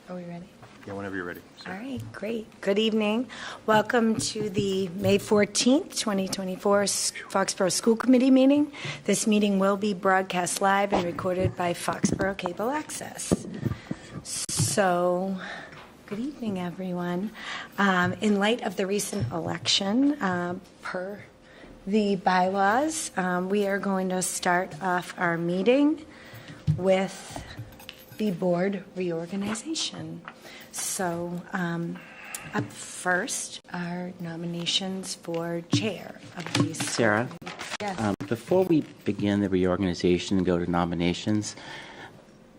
Are we ready? Yeah, whenever you're ready. All right, great. Good evening. Welcome to the May 14th, 2024 Foxborough School Committee meeting. This meeting will be broadcast live and recorded by Foxboro Cable Access. So, good evening, everyone. In light of the recent election, per the bylaws, we are going to start off our meeting with the board reorganization. So, up first are nominations for chair of these. Sarah, Yes. before we begin the reorganization and go to nominations,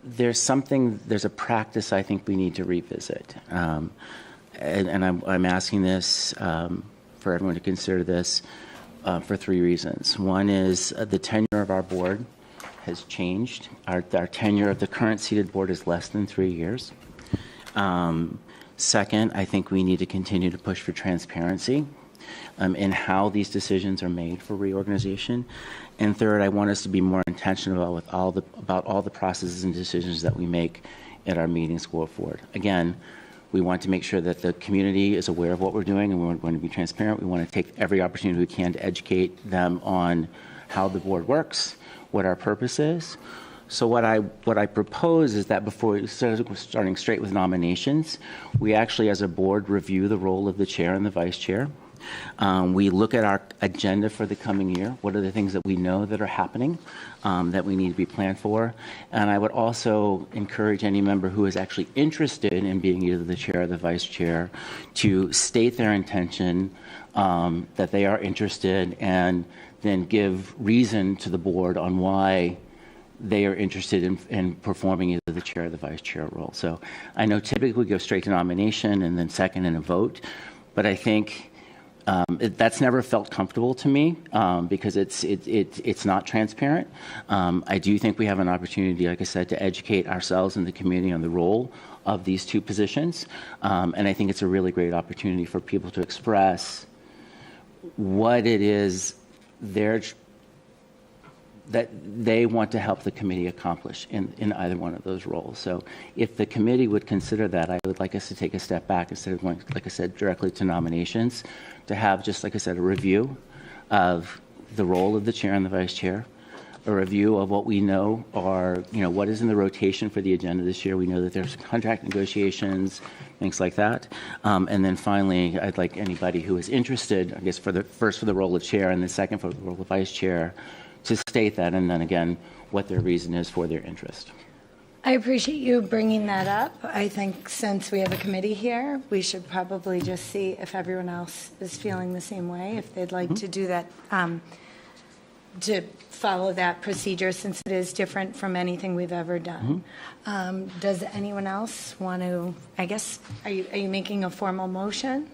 there's a practice I think we need to revisit. And I'm asking this for everyone to consider this for three reasons. One is the tenure of our board has changed. Our tenure of the current seated board is less than 3 years. Second, I think we need to continue to push for transparency in how these decisions are made for reorganization. And third, I want us to be more intentional about all the processes and decisions that we make at our meetings going forward. Again, we want to make sure that the community is aware of what we're doing, and we're going to be transparent. We want to take every opportunity we can to educate them on how the board works, what our purpose is. So what I propose is that before starting straight with nominations, we actually as a board review the role of the chair and the vice chair. We look at our agenda for the coming year. What are the things that we know that are happening that we need to be planned for? And I would also encourage any member who is actually interested in being either the chair or the vice chair to state their intention that they are interested, and then give reason to the board on why they are interested in performing either the chair or the vice chair role. So I know typically we go straight to nomination and then second in a vote, but I think that's never felt comfortable to me because it's not transparent. I do think we have an opportunity, like I said, to educate ourselves and the community on the role of these two positions, and I think it's a really great opportunity for people to express what it is that they want to help the committee accomplish in either one of those roles. So if the committee would consider that, I would like us to take a step back instead of going, like I said, directly to nominations, to have just, like I said, a review of the role of the chair and the vice chair, a review of what we know are, what is in the rotation for the agenda this year. We know that there's contract negotiations, things like that. And then finally, I'd like anybody who is interested, I guess, for the role of chair and the second for the role of vice chair, to state that, and then again, what their reason is for their interest. I appreciate you bringing that up. I think since we have a committee here, we should probably just see if everyone else is feeling the same way, if they'd like to do that, to follow that procedure, since it is different from anything we've ever done. Does anyone else want to, I guess, are you making a formal motion?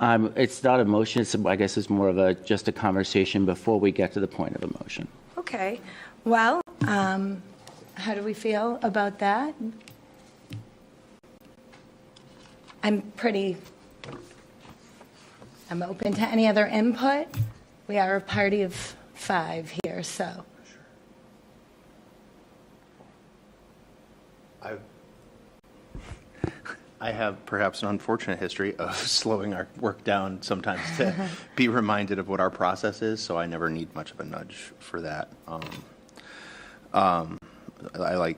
It's not a motion. I guess it's more of just a conversation before we get to the point of a motion. Okay. Well, how do we feel about that? I'm open to any other input. We are a party of 5 here, so. I have perhaps an unfortunate history of slowing our work down sometimes to be reminded of what our process is, so I never need much of a nudge for that. I like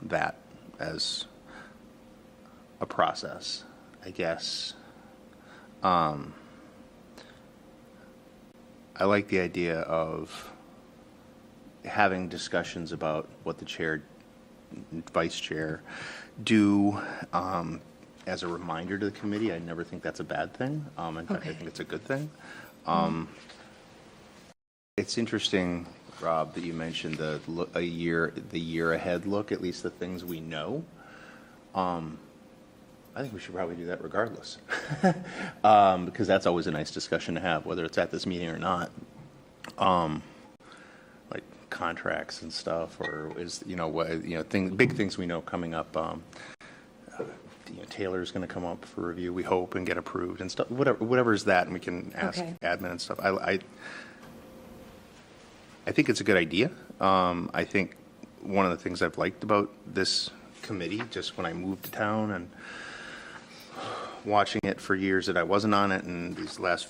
that as a process, I guess. I like the idea of having discussions about what the chair, vice chair do as a reminder to the committee. I never think that's a bad thing. In fact, I think it's a good thing. It's interesting, Rob, that you mentioned the year ahead look, at least the things we know. I think we should probably do that regardless, because that's always a nice discussion to have, whether it's at this meeting or not. Like contracts and stuff, or big things we know coming up. Taylor's going to come up for review, we hope, and get approved and stuff. Whatever is that, and we can ask admin and stuff. I think it's a good idea. I think one of the things I've liked about this committee, just when I moved to town and watching it for years that I wasn't on it, and these last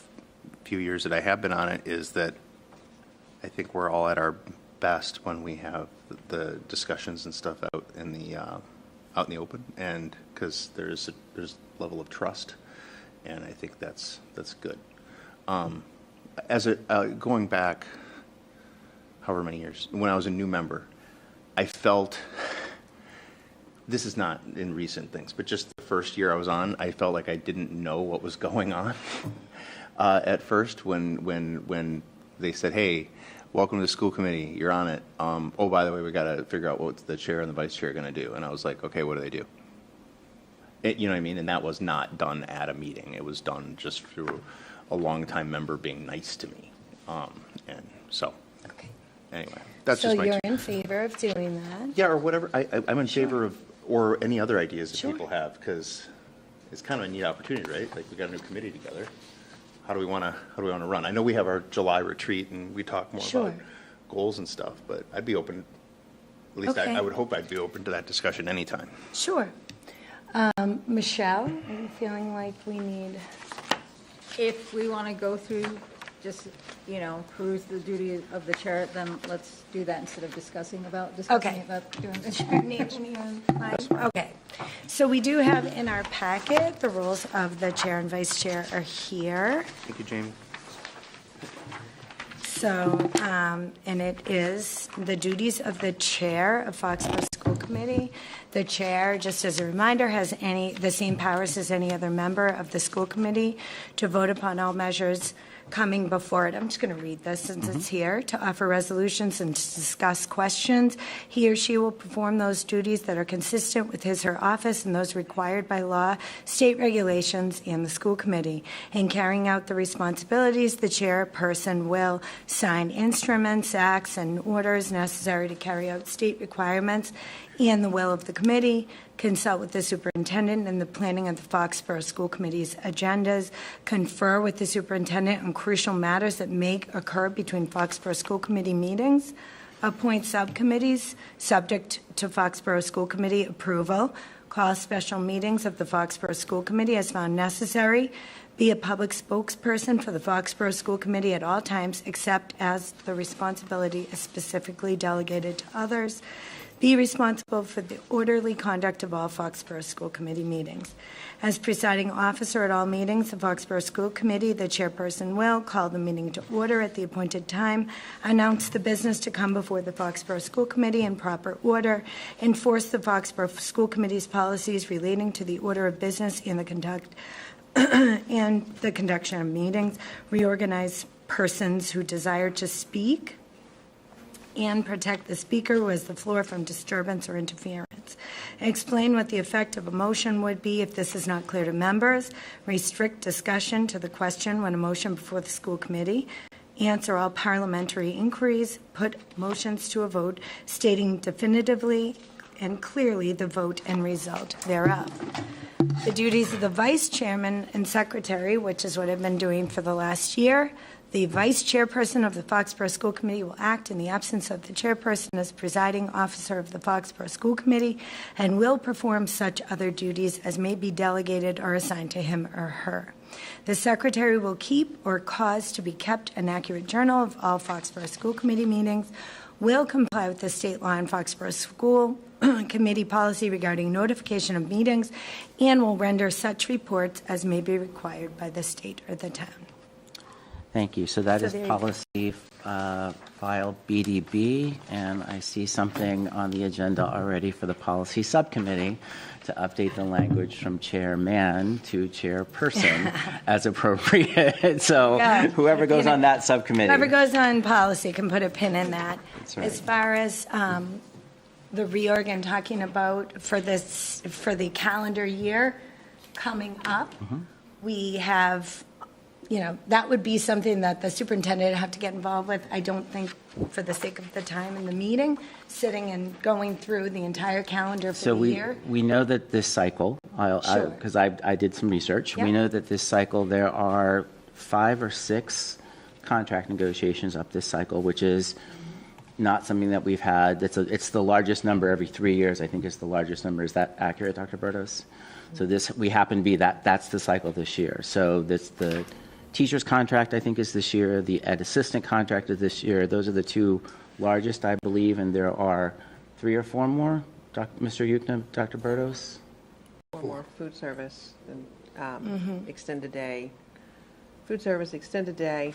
few years that I have been on it, is that I think we're all at our best when we have the discussions and stuff out in the open, and because there's a level of trust, and I think that's good. Going back however many years, when I was a new member, I felt, this is not in recent things, but just the first year I was on, I felt like I didn't know what was going on at first when they said, hey, welcome to the school committee, you're on it. Oh, by the way, we got to figure out what the chair and the vice chair are going to do. And I was like, okay, what do they do? You know what I mean? And that was not done at a meeting. It was done just through a longtime member being nice to me. And so, Okay. anyway, that's So just my... you're in favor of doing that? Yeah, or whatever. I'm in favor of, or any other ideas that Sure. people have, because it's kind of a neat opportunity, right? Like, we got a new committee together. How do we want to run? I know we have our July retreat and we talk more Sure. about goals and stuff, but I'd be open, at least Okay. I would hope I'd be open to that discussion anytime. Sure. Michelle, are you feeling like we need, If we want to go through, just, peruse the duty of the chair, then let's do that instead of discussing about doing the chair. okay. So we do have in our packet, the rules of the chair and vice chair are here. Thank you, Jamie. So, and it is the duties of the chair of Foxborough School Committee. The chair, just as a reminder, has the same powers as any other member of the school committee to vote upon all measures coming before it. I'm just going to read this since it's here. To offer resolutions and to discuss questions. He or she will perform those duties that are consistent with his or her office and those required by law, state regulations, and the school committee. In carrying out the responsibilities, the chairperson will sign instruments, acts, and orders necessary to carry out state requirements and the will of the committee, consult with the superintendent in the planning of the Foxborough School Committee's agendas, confer with the superintendent on crucial matters that may occur between Foxborough School Committee meetings, appoint subcommittees subject to Foxborough School Committee approval, call special meetings of the Foxborough School Committee as found necessary, be a public spokesperson for the Foxborough School Committee at all times except as the responsibility is specifically delegated to others, be responsible for the orderly conduct of all Foxborough School Committee meetings. As presiding officer at all meetings of Foxborough School Committee, the chairperson will call the meeting to order at the appointed time, announce the business to come before the Foxborough School Committee in proper order, enforce the Foxborough School Committee's policies relating to the order of business and the conduct and the conduction of meetings, reorganize persons who desire to speak, and protect the speaker who has the floor from disturbance or interference. Explain what the effect of a motion would be if this is not clear to members. Restrict discussion to the question when a motion before the school committee. Answer all parliamentary inquiries. Put motions to a vote, stating definitively and clearly the vote and result thereof. The duties of the vice chairman and secretary, which is what I've been doing for the last year. The vice chairperson of the Foxborough School Committee will act in the absence of the chairperson as presiding officer of the Foxborough School Committee and will perform such other duties as may be delegated or assigned to him or her. The secretary will keep or cause to be kept an accurate journal of all Foxborough School Committee meetings, will comply with the state law and Foxborough School Committee policy regarding notification of meetings, and will render such reports as may be required by the state or the town. Thank you. So that is there you policy file BDB, and I see something on the agenda already for the policy subcommittee to update the language from chairman to chairperson as appropriate. So whoever goes on that subcommittee. Whoever goes on policy can put a pin in that. That's right. As far as the reorg I'm talking about for the calendar year coming up, we have, that would be something that the superintendent would have to get involved with. I don't think, for the sake of the time in the meeting, sitting and going through the entire calendar for the year. So we know that this cycle, Sure. because I did some research, Yep. we know that this cycle there are 5 or 6 contract negotiations up this cycle, which is, not something that we've had. It's the largest number every 3 years. I think it's the largest number. Is that accurate, Dr. Bertos? So we happen to be that's the cycle this year. So the teacher's contract, I think, is this year. The ed assistant contract is this year. Those are the two largest, I believe, and there are 3 or 4 more. Mr. Yukna, Dr. Bertos? 4 more: food service, and extended day, food service, extended day,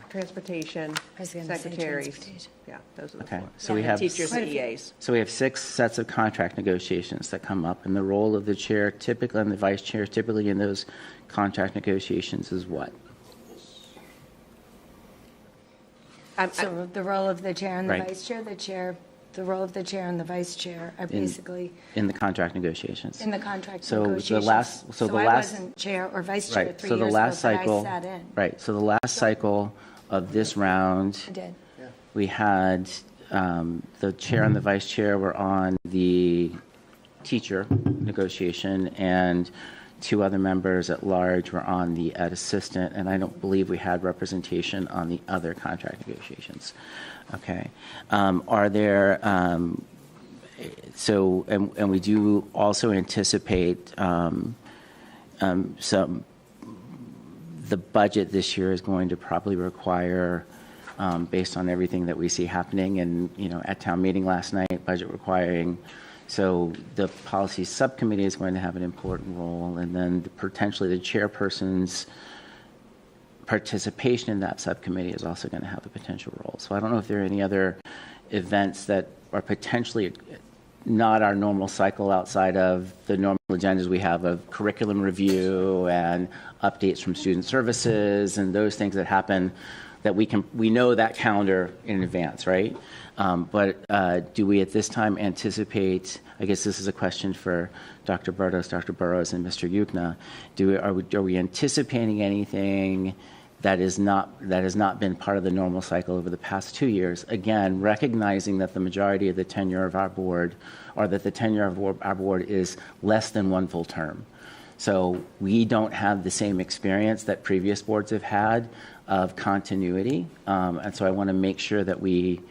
transportation, secretaries. Yeah, those are the 4. So we have teachers and EAs. So we have 6 sets of contract negotiations that come up, and the role of the chair typically and the vice chair typically in those contract negotiations is what? So the role of the chair and the Right. vice chair, the role of the chair and the vice chair are basically In the contract negotiations. in the contract So the negotiations. last- so the I last- wasn't chair or vice chair Right. 3 So the years last ago, cycle. but I sat in. Right. So the last cycle of this round, I did. we had the chair and the vice chair were on the teacher negotiation, and 2 other members at large were on the ed assistant, and I don't believe we had representation on the other contract negotiations. Okay. Are there, so, and we do also anticipate some, the budget this year is going to probably require, based on everything that we see happening and, at town meeting last night, budget requiring. So the policy subcommittee is going to have an important role, and then potentially the chairperson's participation in that subcommittee is also going to have a potential role. So I don't know if there are any other events that are potentially not our normal cycle outside of the normal agendas we have of curriculum review and updates from student services and those things that happen that we know that calendar in advance, right? But do we at this time anticipate, I guess this is a question for Dr. Bertos, Dr. Burrows, and Mr. Yukna, are we anticipating anything that has not been part of the normal cycle over the past 2 years? Again, recognizing that the majority of the tenure of our board, or that the tenure of our board is less than 1 full term. So we don't have the same experience that previous boards have had of continuity. And so I want to make sure that we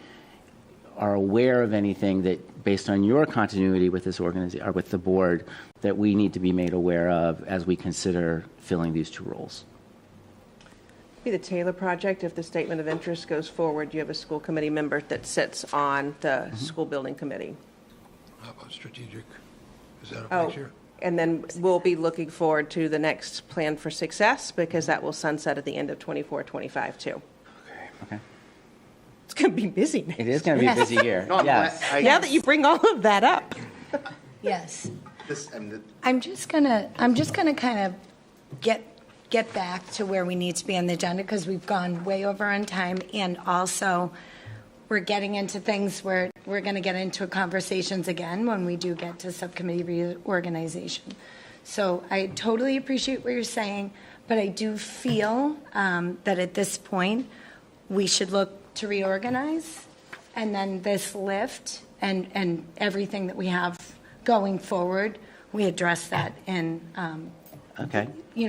are aware of anything that, based on your continuity with this organization or with the board, that we need to be made aware of as we consider filling these 2 roles. Be the Taylor Project. If the statement of interest goes forward, you have a school committee member that sits on the school building committee. How about strategic? Is that a Oh, next year? and then we'll be looking forward to the next plan for success, because that will sunset at the end of 24-25 too. Okay. It's going to be busy. It is going to be a busy year. No, I'm Yes. glad- Now that you bring all of that up. Yes. This, and the- I'm just gonna kind of get back to where we need to be on the agenda, because we've gone way over on time, and also we're getting into things where we're going to get into conversations again when we do get to subcommittee reorganization. So I totally appreciate what you're saying, but I do feel that at this point we should look to reorganize, and then this lift and everything that we have going forward, we address that in Okay.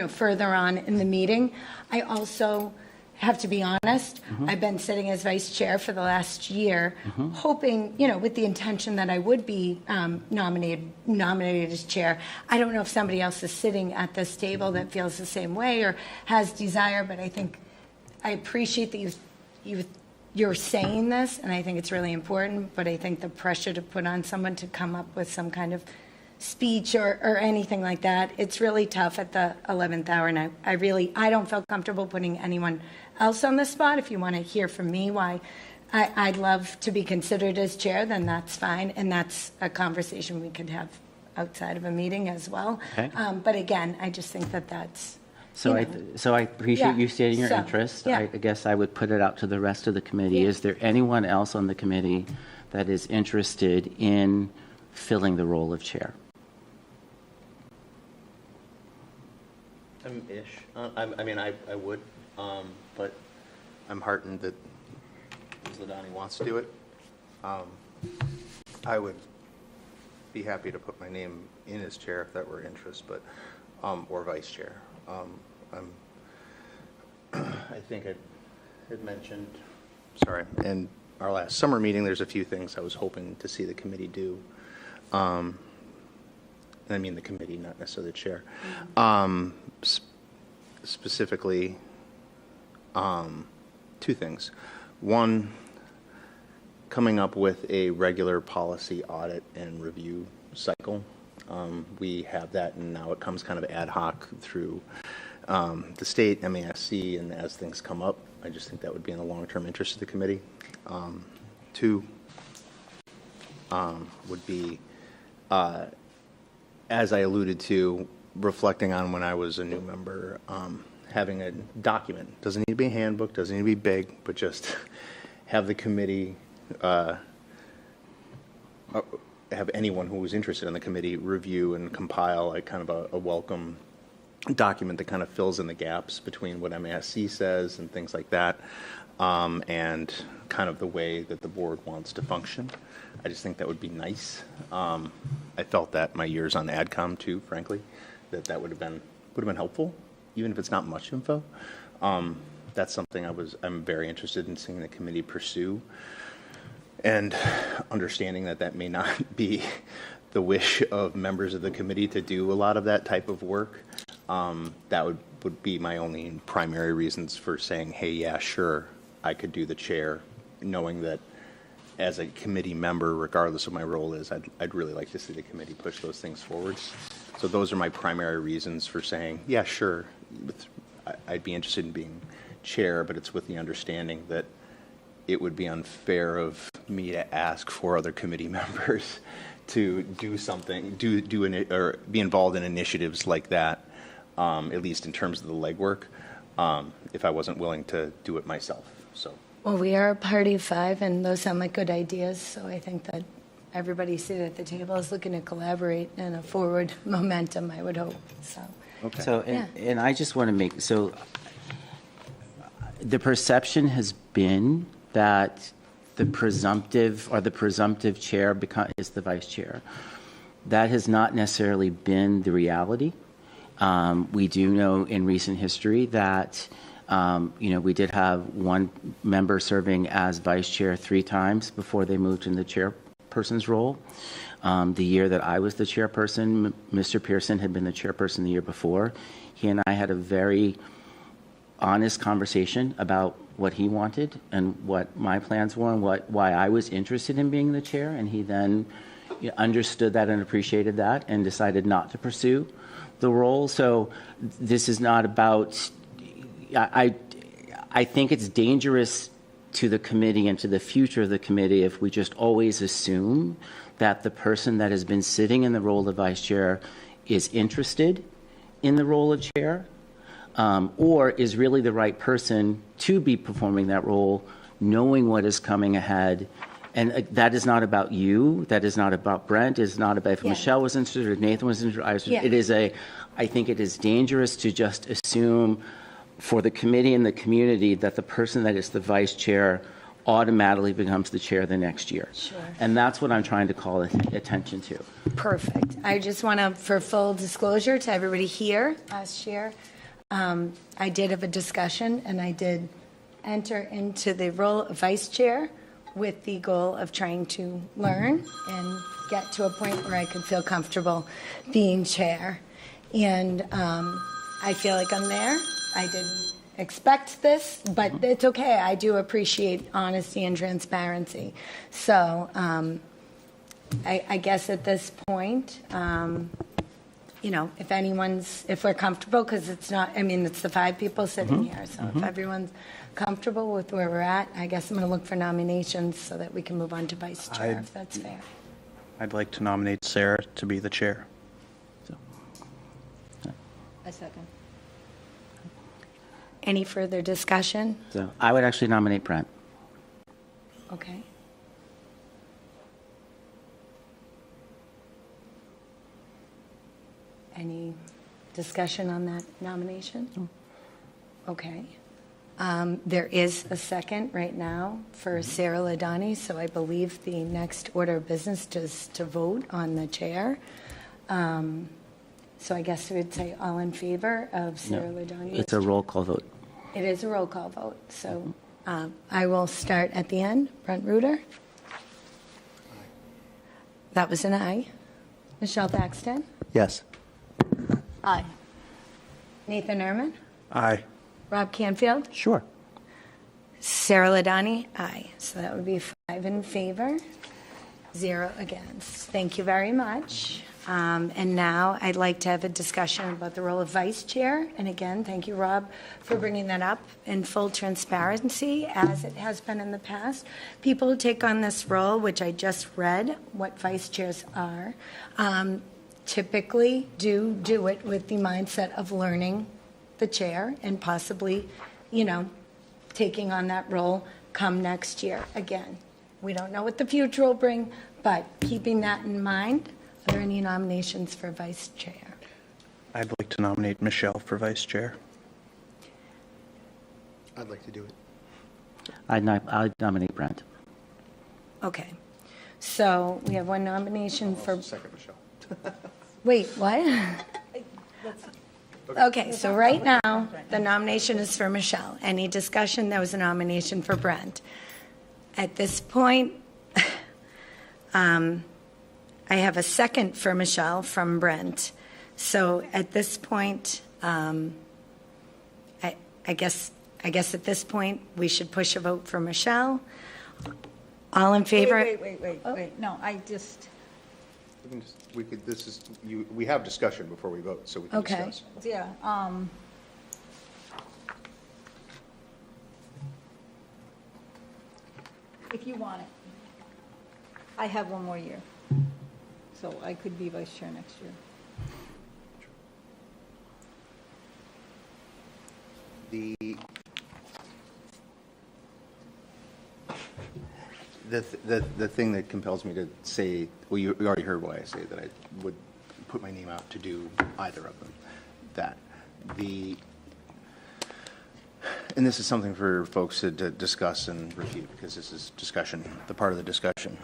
further on in the meeting. I also have to be honest, I've been sitting as vice chair for the last year, hoping, with the intention that I would be nominated as chair. I don't know if somebody else is sitting at this table that feels the same way or has desire, but I think I appreciate that you're saying this, and I think it's really important, but I think the pressure to put on someone to come up with some kind of speech or anything like that, it's really tough at the 11th hour, and I don't feel comfortable putting anyone else on the spot. If you want to hear from me why I'd love to be considered as chair, then that's fine, and that's a conversation we could have outside of a meeting as well. Okay. But again, I just think that's So I appreciate Yeah. you stating your So, interest. yeah. I guess I would put it out to the rest of the committee. Yeah. Is there anyone else on the committee that is interested in filling the role of chair? I would, but I'm heartened that Ms. Ladani wants to do it. I would be happy to put my name in as chair if that were interest, but, or vice chair. I think I had mentioned, sorry, and our last summer meeting, there's a few things I was hoping to see the committee do. And I mean the committee, not necessarily the chair. Specifically, two things. One, coming up with a regular policy audit and review cycle. We have that, and now it comes kind of ad hoc through the state, MASC, and as things come up, I just think that would be in the long-term interest of the committee. Two would be, as I alluded to, reflecting on when I was a new member, having a document. Doesn't need to be a handbook, doesn't need to be big, but just have the committee, have anyone who was interested in the committee review and compile a kind of a welcome document that kind of fills in the gaps between what MASC says and things like that, and kind of the way that the board wants to function. I just think that would be nice. I felt that my years on AdCom too, frankly, that would have been helpful, even if it's not much info. That's something I'm very interested in seeing the committee pursue, and understanding that may not be the wish of members of the committee to do a lot of that type of work. That would be my only primary reasons for saying, hey, yeah, sure, I could do the chair, knowing that as a committee member, regardless of my role is, I'd really like to see the committee push those things forward. So those are my primary reasons for saying, yeah, sure, I'd be interested in being chair, but it's with the understanding that it would be unfair of me to ask for other committee members to do something, or be involved in initiatives like that, at least in terms of the legwork, if I wasn't willing to do it myself. So. Well, we are a party of five, and those sound like good ideas, so I think that everybody sitting at the table is looking to collaborate in a forward momentum, I would hope, so. Okay. So, and I just want to make, so the perception has been that the presumptive chair is the vice chair. That has not necessarily been the reality. We do know in recent history that, we did have one member serving as vice chair 3 times before they moved in the chairperson's role. The year that I was the chairperson, Mr. Pearson had been the chairperson the year before. He and I had a very honest conversation about what he wanted and what my plans were and why I was interested in being the chair, and he then understood that and appreciated that and decided not to pursue the role. So this is not about, I think it's dangerous to the committee and to the future of the committee if we just always assume that the person that has been sitting in the role of vice chair is interested in the role of chair, or is really the right person to be performing that role, knowing what is coming ahead. And that is not about you. That is not about Brent. It's not about if Michelle was interested or Nathan was interested. I think it is dangerous to just assume for the committee and the community that the person that is the vice chair automatically becomes the chair the next year. Sure. And that's what I'm trying to call attention to. Perfect. I just want to, for full disclosure to everybody here, last year, I did have a discussion, and I did enter into the role of vice chair with the goal of trying to learn and get to a point where I could feel comfortable being chair. And I feel like I'm there. I didn't expect this, but it's okay. I do appreciate honesty and transparency. So I guess at this point, if we're comfortable, because it's the 5 people sitting here. So if everyone's comfortable with where we're at, I guess I'm going to look for nominations so that we can move on to vice chair, if that's fair. I'd like to nominate Sarah to be the chair. A second. Any further discussion? So I would actually nominate Brent. Okay. Any discussion on that nomination? No. Okay. There is a second right now for Sarah Ladani, so I believe the next order of business is to vote on the chair. So I guess we would say all in favor of Sarah Ladani. It's a roll call vote. It is a roll call vote, so I will start at the end. Brent Reuter? That was an aye. Michelle Thaxton? Yes. Aye. Nathan Ehrman? Aye. Rob Canfield? Sure. Sarah Ladani? Aye. So that would be 5 in favor, 0 against. Thank you very much. And now I'd like to have a discussion about the role of vice chair. And again, thank you, Rob, for bringing that up in full transparency, as it has been in the past. People who take on this role, which I just read what vice chairs are, typically do it with the mindset of learning the chair and possibly, taking on that role come next year. Again, we don't know what the future will bring, but keeping that in mind, are there any nominations for vice chair? I'd like to nominate Michelle for vice chair. I'd like to do it. I'd nominate Brent. Okay. So we have one nomination for, Second, Michelle. wait, what? Okay, so right now, the nomination is for Michelle. Any discussion? There was a nomination for Brent. At this point, I have a second for Michelle from Brent. So at this point, I guess at this point, we should push a vote for Michelle. All in favor? Wait. No, I just, We have discussion before we vote, so we can Okay. discuss. yeah, if you want it. I have one more year, so I could be vice chair next year. The thing that compels me to say, well, you already heard why I say that I would put my name out to do either of them. And this is something for folks to discuss and review, because this is discussion, the part of the discussion.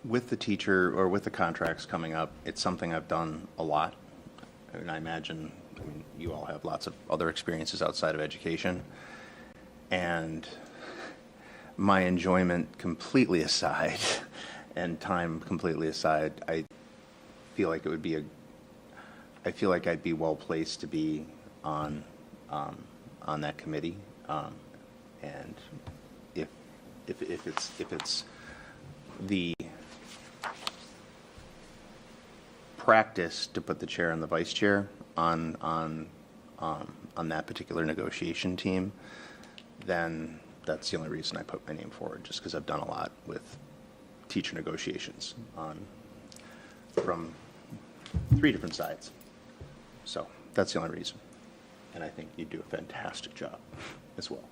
With the teacher or with the contracts coming up, it's something I've done a lot. And I imagine, you all have lots of other experiences outside of education. And my enjoyment completely aside, and time completely aside, I feel like I'd be well placed to be on that committee, and if it's the practice to put the chair and the vice chair on that particular negotiation team, then that's the only reason I put my name forward, just because I've done a lot with teacher negotiations from 3 different sides. So that's the only reason. And I think you do a fantastic job as well.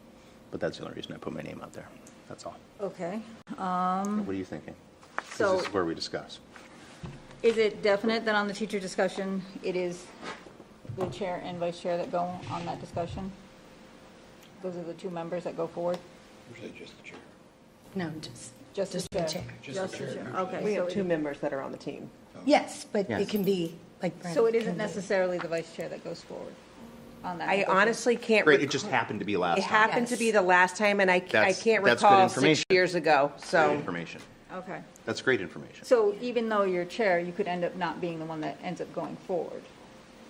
But that's the only reason I put my name out there. That's all. Okay. What are you thinking? 'Cause So- this is where we discuss. Is it definite that on the teacher discussion, it is the chair and vice chair that go on that discussion? Those are the 2 members that go forward? Usually just the chair. No, Just the the chair. chair? Just the chair. Okay. We so have it- 2 members that are on the team. Yes, but Yes. it can be like Brent. So it isn't can be. necessarily the vice chair that goes forward on that? I negotiation? honestly can't. Great, it just happened to be last It time. happened to Yes. be the last time, and I That's can't good recall 6 information. years ago, Great so. information. Okay. That's great information. So even though you're chair, you could end up not being the one that ends up going forward?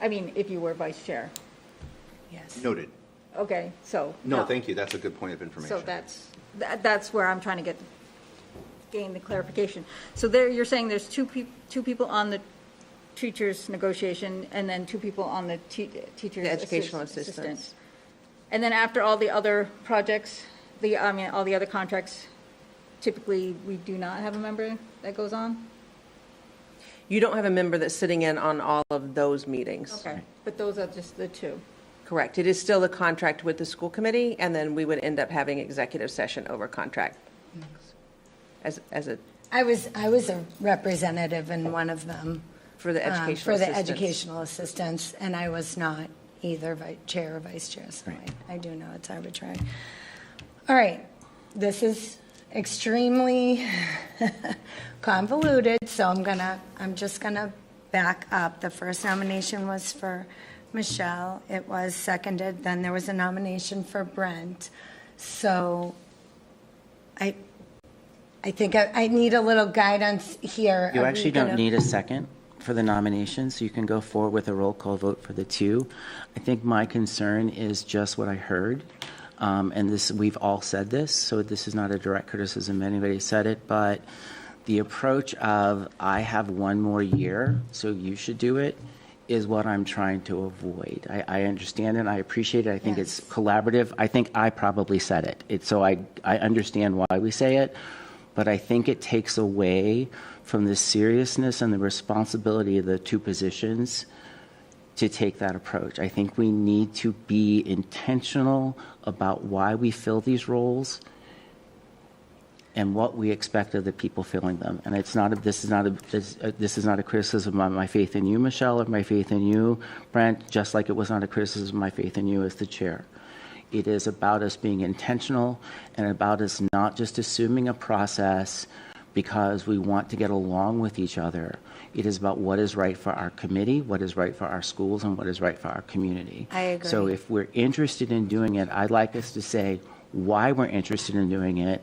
I mean, if you were vice chair. Yes. Noted. Okay, so. No, thank you. That's a good point of information. So that's where I'm trying to gain the clarification. So there, you're saying there's two people on the teachers negotiation, and then 2 people on the teachers. The educational assistants. assistants. And then after all the other projects, all the other contracts, typically, we do not have a member that goes on? You don't have a member that's sitting in on all of those meetings. Okay, but those are just the 2. Correct. It is still a contract with the school committee, and then we would end up having executive session over contract. As a, I was a representative in one of them. for the educational For the assistants. educational assistants, and I was not either chair or vice chair, so I do know it's arbitrary. All right, this is extremely convoluted, so I'm just gonna back up. The first nomination was for Michelle. It was seconded. Then there was a nomination for Brent. So I think I need a little guidance here. You Are we actually don't gonna- need a second for the nomination, so you can go forward with a roll call vote for the two. I think my concern is just what I heard. And this, we've all said this, so this is not a direct criticism. Anybody said it, but the approach of I have one more year, so you should do it, is what I'm trying to avoid. I understand it. I appreciate it. I think it's collaborative. I think I probably said it. So I understand why we say it, but I think it takes away from the seriousness and the responsibility of the two positions to take that approach. I think we need to be intentional about why we fill these roles and what we expect of the people filling them. And it's not this is not a criticism of my faith in you, Michelle, or my faith in you, Brent, just like it was not a criticism of my faith in you as the chair. It is about us being intentional and about us not just assuming a process because we want to get along with each other. It is about what is right for our committee, what is right for our schools, and what is right for our community. I agree. So if we're interested in doing it, I'd like us to say why we're interested in doing it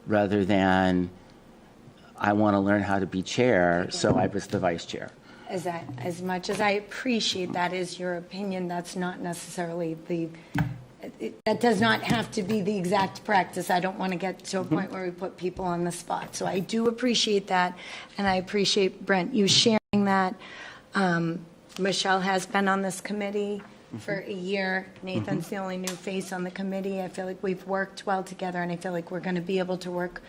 rather than I want to learn how to be chair, so I was the vice chair. As much as I appreciate that is your opinion, that's not necessarily that does not have to be the exact practice. I don't want to get to a point where we put people on the spot. So I do appreciate that, and I appreciate, Brent, you sharing that. Michelle has been on this committee for a year. Nathan's the only new face on the committee. I feel like we've worked well together, and I feel like we're going to be able to work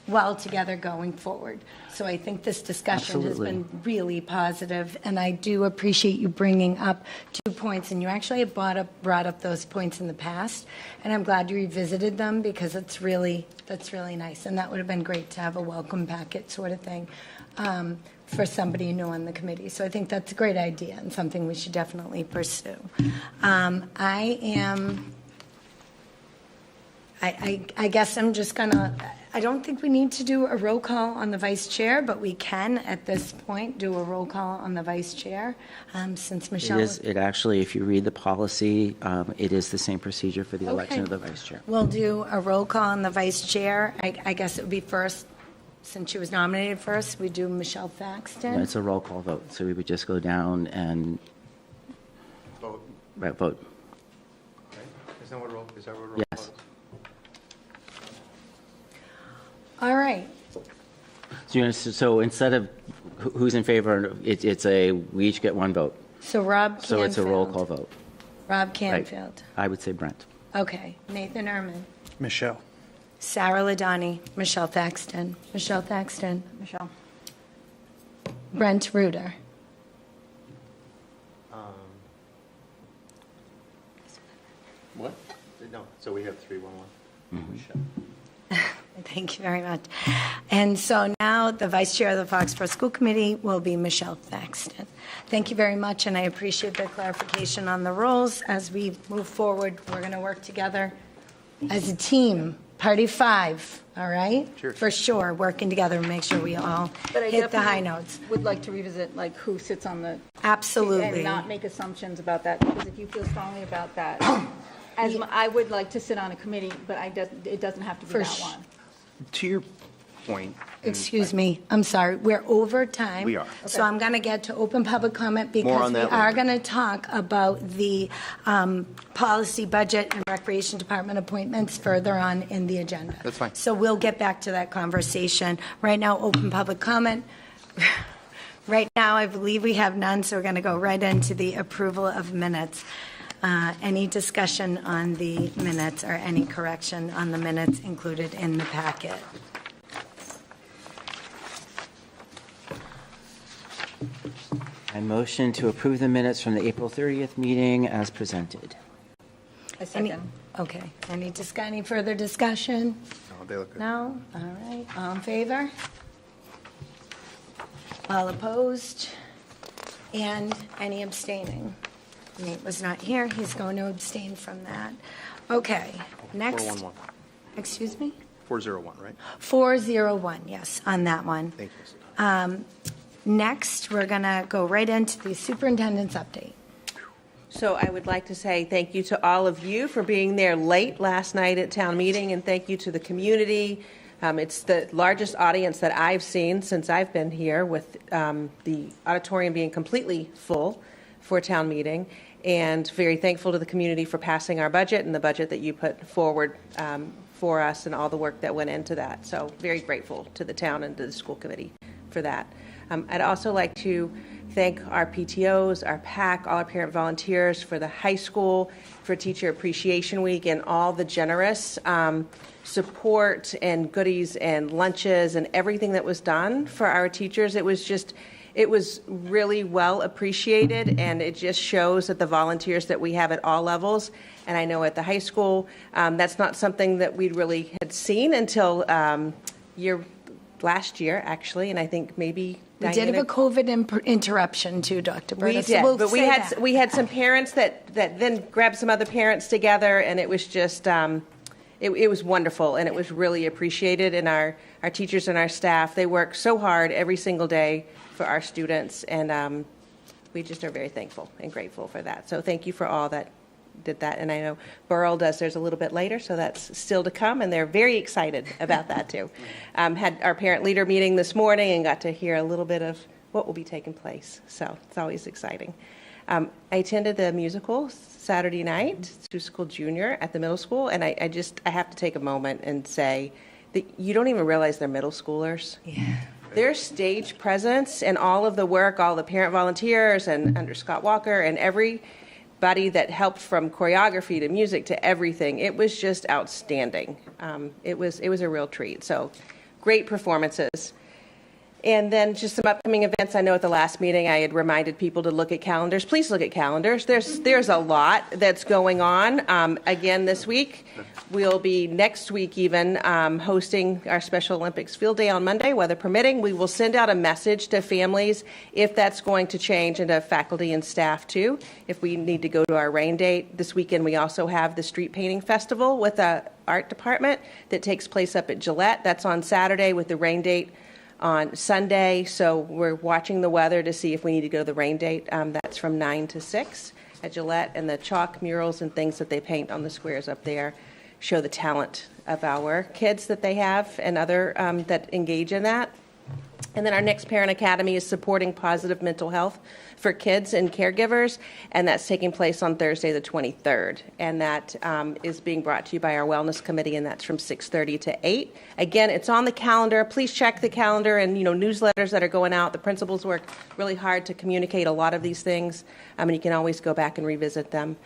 well together going forward. So I think this discussion has been really positive, and I do appreciate you bringing up 2 points, and you actually have brought up those points in the past, and I'm glad you revisited them because that's really nice, and that would have been great to have a welcome packet sort of thing for somebody new on the committee. So I think that's a great idea and something we should definitely pursue. I guess I'm just gonna, I don't think we need to do a roll call on the vice chair, but we can at this point do a roll call on the vice chair, since Michelle. It actually, if you read the policy, it is the same procedure for the election of the vice chair. We'll do a roll call on the vice chair. I guess it would be first, since she was nominated first, we do Michelle Thaxton. It's a roll call vote, so we would just go down and Vote. vote. Right? Is that what roll Yes. call is? All right. So instead of who's in favor, it's we each get one vote. So Rob Canfield. So it's a roll call vote. Rob Right. Canfield. I would say Brent. Okay. Nathan Ehrman. Michelle. Sarah Ladani. Michelle Thaxton. Michelle Thaxton. Michelle? Brent Reuter. What? No, so we have 3-1-1. Michelle. Thank you very much. And so now the vice chair of the Foxborough School Committee will be Michelle Thaxton. Thank you very much, and I appreciate the clarification on the roles. As we move forward, we're going to work together as a team, party 5, all right? Sure. For sure, working together and make sure we all But I hit the high definitely notes. would like to revisit, like, who sits on the. Absolutely. And not make assumptions about that, because if you feel strongly about that, I would like to sit on a committee, but it doesn't have to be For that sh- one. To your point. and Excuse me, I'm sorry, we're over time. We are. So I'm going to get to open public comment More because on we that are later. going to talk about the policy, budget, and recreation department appointments further on in the agenda. That's fine. So we'll get back to that conversation. Right now, open public comment. Right now, I believe we have none, so we're going to go right into the approval of minutes. Any discussion on the minutes or any correction on the minutes included in the packet? I motion to approve the minutes from the April 30th meeting as presented. I Any- second. Okay, any further discussion? No, they look good. No? All right, all in favor? All opposed? And any abstaining? Nate was not here, he's going to abstain from that. Okay, next. 4-1-1. Excuse me? 401, right? 401, yes, on that one. Thank you. Next, we're going to go right into the superintendent's update. So I would like to say thank you to all of you for being there late last night at town meeting, and thank you to the community. It's the largest audience that I've seen since I've been here, with the auditorium being completely full for town meeting, and very thankful to the community for passing our budget and the budget that you put forward for us and all the work that went into that. So very grateful to the town and to the school committee for that. I'd also like to thank our PTOs, our PAC, all our parent volunteers for the high school, for Teacher Appreciation Week, and all the generous support and goodies and lunches and everything that was done for our teachers. It was really well appreciated, and it just shows that the volunteers that we have at all levels, and I know at the high school, that's not something that we really had seen until last year, actually, and I think maybe We did have a COVID interruption too, Dr. Berta. We did, but we had some parents that then grabbed some other parents together, and it was just it was wonderful, and it was really appreciated. And our teachers and our staff, they work so hard every single day for our students, and we just are very thankful and grateful for that. So thank you for all that did that. And I know Burrell does theirs a little bit later, so that's still to come, and they're very excited about that too. Had our parent leader meeting this morning and got to hear a little bit of what will be taking place, so it's always exciting. I attended the musical Saturday night, Musical Junior at the middle school, and I have to take a moment and say that you don't even realize they're middle schoolers. Yeah. Their stage presence and all of the work, all the parent volunteers and under Scott Walker and everybody that helped from choreography to music to everything, it was just outstanding. It was a real treat. So great performances. And then just some upcoming events. I know at the last meeting I had reminded people to look at calendars. Please look at calendars. There's a lot that's going on. Again, this week, we'll be next week even hosting our Special Olympics Field Day on Monday, weather permitting. We will send out a message to families if that's going to change, and to faculty and staff too, if we need to go to our rain date. This weekend we also have the Street Painting Festival with the art department that takes place up at Gillette. That's on Saturday with the rain date on Sunday, so we're watching the weather to see if we need to go to the rain date. That's from 9 to 6 at Gillette, and the chalk murals and things that they paint on the squares up there show the talent of our kids that they have and other that engage in that. And then our next Parent Academy is supporting positive mental health for kids and caregivers, and that's taking place on Thursday the 23rd. And that is being brought to you by our Wellness Committee, and that's from 6:30 to 8. Again, it's on the calendar. Please check the calendar and newsletters that are going out. The principals work really hard to communicate a lot of these things, and you can always go back and revisit them.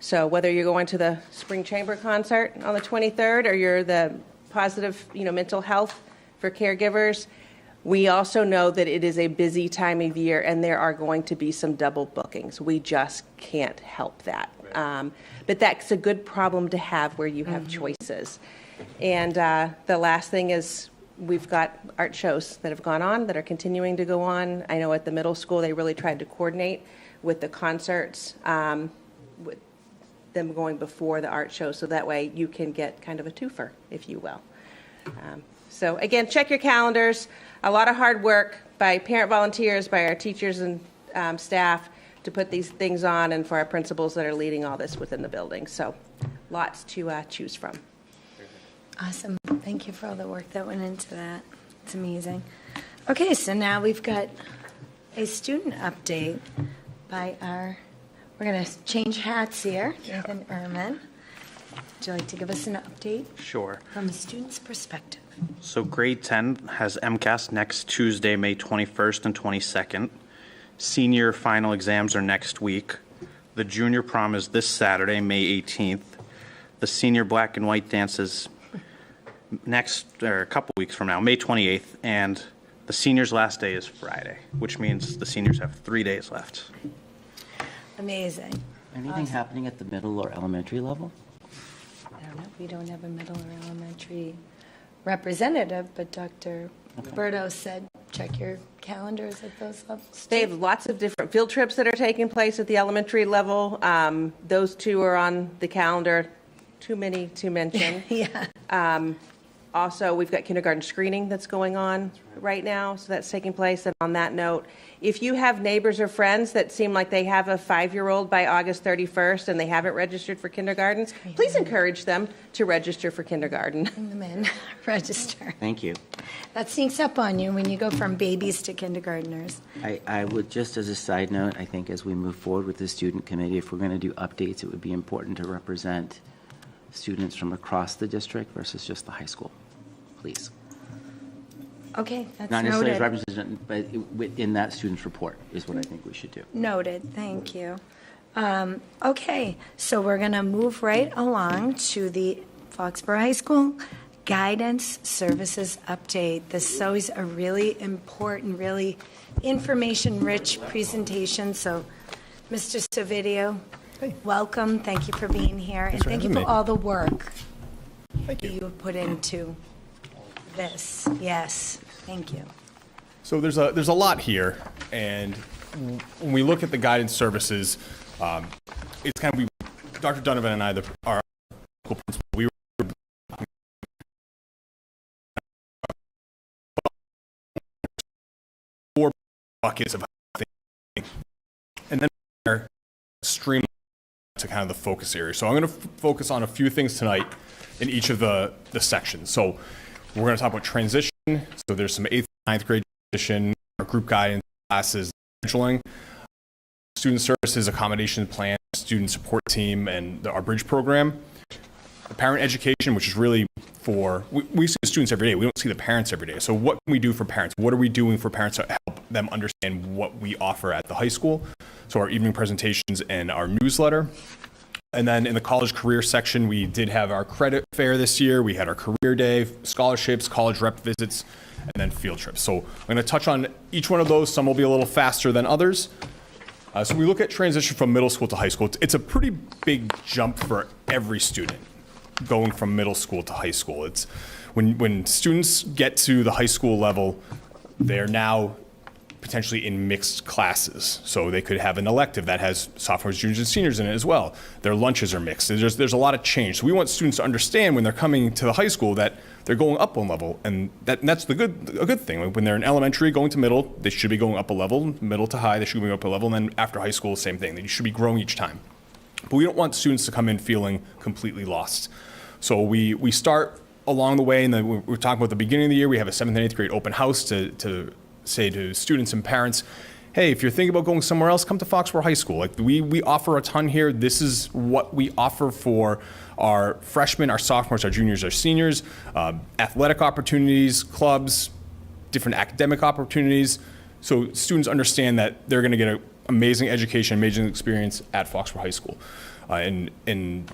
So whether you're going to the Spring Chamber concert on the 23rd or you're the positive mental health for caregivers, we also know that it is a busy time of year, and there are going to be some double bookings. We just can't help that. But that's a good problem to have where you have choices. And the last thing is we've got art shows that have gone on that are continuing to go on. I know at the middle school they really tried to coordinate with the concerts, with them going before the art show, so that way you can get kind of a twofer, if you will. So again, check your calendars. A lot of hard work by parent volunteers, by our teachers and staff to put these things on, and for our principals that are leading all this within the building. So lots to choose from. Awesome. Thank you for all the work that went into that. It's amazing. Okay, so now we've got a student update by we're going to change hats here, Nathan Ehrman. Would you like to give us an update? Sure. From a student's perspective. So grade 10 has MCAS next Tuesday, May 21st and 22nd. Senior final exams are next week. The junior prom is this Saturday, May 18th. The senior black and white dance is a couple weeks from now, May 28th. And the seniors' last day is Friday, which means the seniors have 3 days left. Amazing. Anything happening at the middle or elementary level? I don't know. We don't have a middle or elementary representative, but Dr. Berto said check your calendars at those levels. They have lots of different field trips that are taking place at the elementary level. Those two are on the calendar. Too many to mention. Yeah. Also, we've got kindergarten screening that's going on right now, so that's taking place. And on that note, if you have neighbors or friends that seem like they have a 5-year-old by August 31st and they haven't registered for kindergarten, please encourage them to register for kindergarten. Bring them in, register. Thank you. That sneaks up on you when you go from babies to kindergartners. I would, just as a side note, I think as we move forward with the student committee, if we're going to do updates, it would be important to represent students from across the district versus just the high school, please. Okay, that's Not necessarily as noted. represented, but in that student's report is what I think we should do. Noted, thank you. Okay, so we're going to move right along to the Foxborough High School Guidance Services Update. This is always a really important, really information-rich presentation. So, Mr. Savidio, welcome. Thank you for being here. And for thank you having for me. all the work Thank that you. you have put into this. Yes, thank you. So there's a lot here, and when we look at the guidance services, it's kind of Dr. Donovan and I, our school principal, we were four buckets of things, and then we're streamlined to kind of the focus area. So I'm going to focus on a few things tonight in each of the sections. So we're going to talk about transition. So there's some 8th and 9th grade transition, our group guidance classes, scheduling, student services, accommodation plan, student support team, and our bridge program. The parent education, which is really for, we see the students every day. We don't see the parents every day. So what can we do for parents? What are we doing for parents to help them understand what we offer at the high school? So our evening presentations and our newsletter. And then in the college career section, we did have our credit fair this year. We had our career day, scholarships, college rep visits, and then field trips. So I'm going to touch on each one of those. Some will be a little faster than others. So we look at transition from middle school to high school. It's a pretty big jump for every student going from middle school to high school. It's when students get to the high school level, they're now potentially in mixed classes. So they could have an elective that has sophomores, juniors, and seniors in it as well. Their lunches are mixed. There's a lot of change. So we want students to understand when they're coming to the high school that they're going up one level, and that's a good thing. When they're in elementary, going to middle, they should be going up a level. Middle to high, they should be going up a level. And then after high school, same thing. They should be growing each time. But we don't want students to come in feeling completely lost. So we start along the way, and we're talking about the beginning of the year. We have a 7th and 8th grade open house to say to students and parents, hey, if you're thinking about going somewhere else, come to Foxborough High School. Like we offer a ton here. This is what we offer for our freshmen, our sophomores, our juniors, our seniors, athletic opportunities, clubs, different academic opportunities. So students understand that they're going to get an amazing education, amazing experience at Foxborough High School. In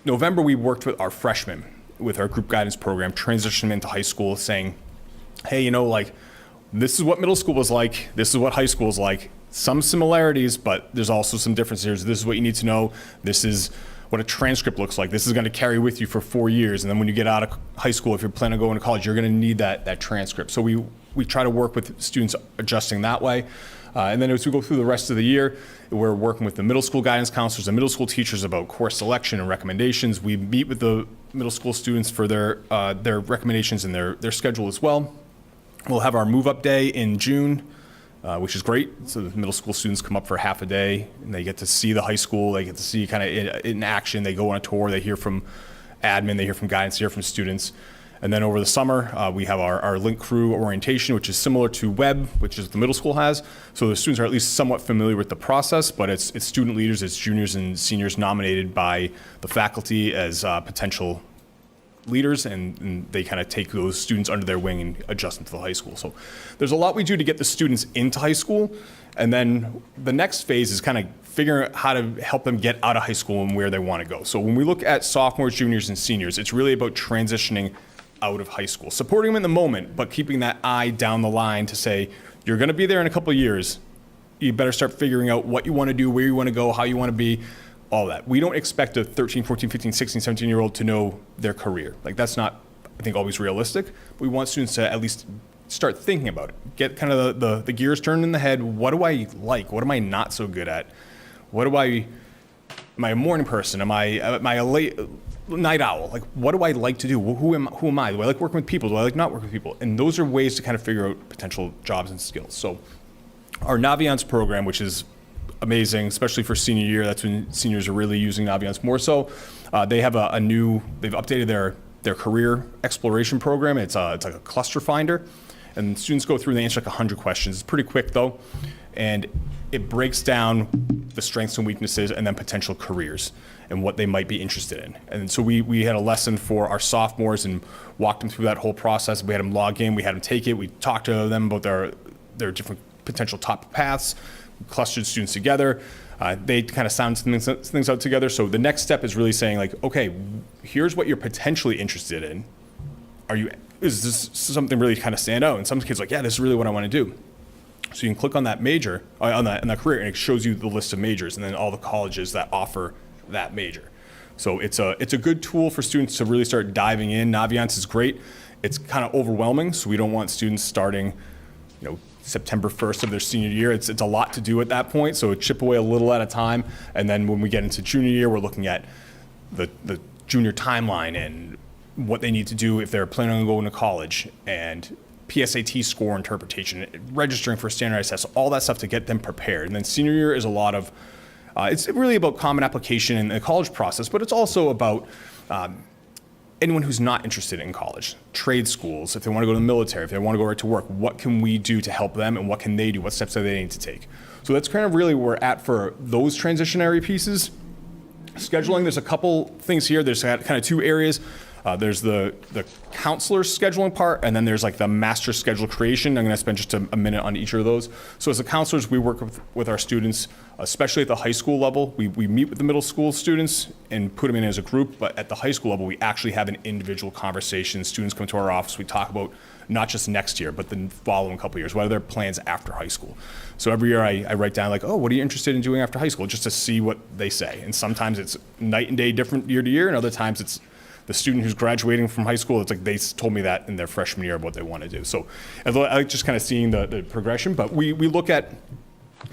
November, we worked with our freshmen with our group guidance program, transitioning them into high school, saying, hey, this is what middle school was like. This is what high school is like. Some similarities, but there's also some differences. This is what you need to know. This is what a transcript looks like. This is going to carry with you for 4 years. And then when you get out of high school, if you're planning on going to college, you're going to need that transcript. So we try to work with students adjusting that way. And then as we go through the rest of the year, we're working with the middle school guidance counselors and middle school teachers about course selection and recommendations. We meet with the middle school students for their recommendations and their schedule as well. We'll have our move-up day in June, which is great. So the middle school students come up for half a day, and they get to see the high school. They get to see kind of in action. They go on a tour. They hear from admin. They hear from guidance. They hear from students. And then over the summer, we have our Link Crew orientation, which is similar to Web, which is the middle school has. So the students are at least somewhat familiar with the process, but it's student leaders, it's juniors and seniors nominated by the faculty as potential leaders, and they kind of take those students under their wing and adjust them to the high school. So there's a lot we do to get the students into high school, and then the next phase is kind of figuring out how to help them get out of high school and where they want to go. So when we look at sophomores, juniors, and seniors, it's really about transitioning out of high school, supporting them in the moment, but keeping that eye down the line to say, you're going to be there in a couple of years. You better start figuring out what you want to do, where you want to go, how you want to be, all that. We don't expect a 13, 14, 15, 16, 17-year-old to know their career. Like, that's not, I think, always realistic. We want students to at least start thinking about it. Get kind of the gears turned in the head. What do I like? What am I not so good at? Am I a morning person? Am I a late night owl. Like, what do I like to do? Who am I? Do I like working with people? Do I like not working with people? And those are ways to kind of figure out potential jobs and skills. So our Naviance program, which is amazing, especially for senior year, that's when seniors are really using Naviance more so. They have they've updated their career exploration program. It's like a cluster finder. And students go through and they answer like 100 questions. It's pretty quick though. And it breaks down the strengths and weaknesses and then potential careers and what they might be interested in. And so we had a lesson for our sophomores and walked them through that whole process. We had them log in, we had them take it, we talked to them about their different potential top paths, clustered students together. They kind of sound things out together. So the next step is really saying like, okay, here's what you're potentially interested in. Is this something really kind of stand out? And some kids are like, yeah, this is really what I want to do. So you can click on that major, on that career, and it shows you the list of majors and then all the colleges that offer that major. So it's a good tool for students to really start diving in. Naviance is great. It's kind of overwhelming, so we don't want students starting, September 1st of their senior year. It's a lot to do at that point, so chip away a little at a time. And then when we get into junior year, we're looking at the junior timeline and what they need to do if they're planning on going to college, and PSAT score interpretation, registering for standardized tests, all that stuff to get them prepared. And then senior year is a lot of, it's really about common application in the college process, but it's also about anyone who's not interested in college, trade schools, if they want to go to the military, if they want to go right to work, what can we do to help them and what can they do? What steps do they need to take? So that's kind of really where we're at for those transitionary pieces. Scheduling, there's a couple things here. There's kind of two areas. There's the counselor scheduling part, and then there's like the master schedule creation. I'm going to spend just a minute on each of those. So as the counselors, we work with our students, especially at the high school level. We meet with the middle school students and put them in as a group, but at the high school level, we actually have an individual conversation. Students come to our office. We talk about not just next year, but the following couple years. What are their plans after high school? So every year I write down like, oh, what are you interested in doing after high school? Just to see what they say. And sometimes it's night and day different year to year, and other times it's the student who's graduating from high school, it's like they told me that in their freshman year of what they want to do. So I like just kind of seeing the progression, but we look at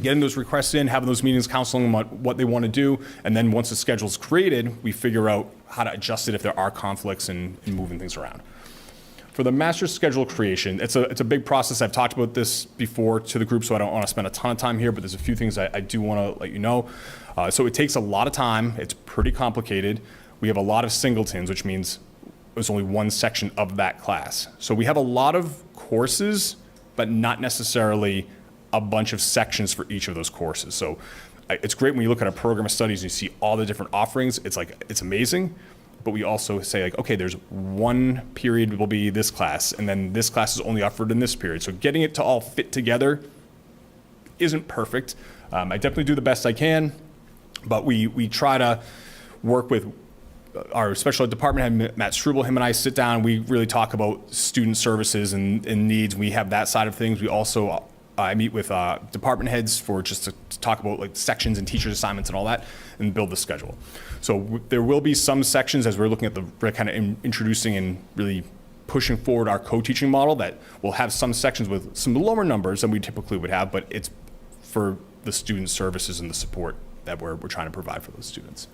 getting those requests in, having those meetings, counseling them on what they want to do, and then once the schedule's created, we figure out how to adjust it if there are conflicts and moving things around. For the master schedule creation, it's a big process. I've talked about this before to the group, so I don't want to spend a ton of time here, but there's a few things I do want to let you know. So it takes a lot of time. It's pretty complicated. We have a lot of singletons, which means there's only one section of that class. So we have a lot of courses, but not necessarily a bunch of sections for each of those courses. So it's great when you look at a program of studies and you see all the different offerings. It's amazing. But we also say like, okay, there's one period will be this class, and then this class is only offered in this period. So getting it to all fit together isn't perfect. I definitely do the best I can, but we try to work with our special ed department head, Matt Struble. Him and I sit down, we really talk about student services and needs. We have that side of things. We also, I meet with department heads for just to talk about like sections and teachers assignments and all that, and build the schedule. So there will be some sections as we're looking at the kind of introducing and really pushing forward our co-teaching model that will have some sections with some lower numbers than we typically would have, but it's for the student services and the support that we're trying to provide for those students.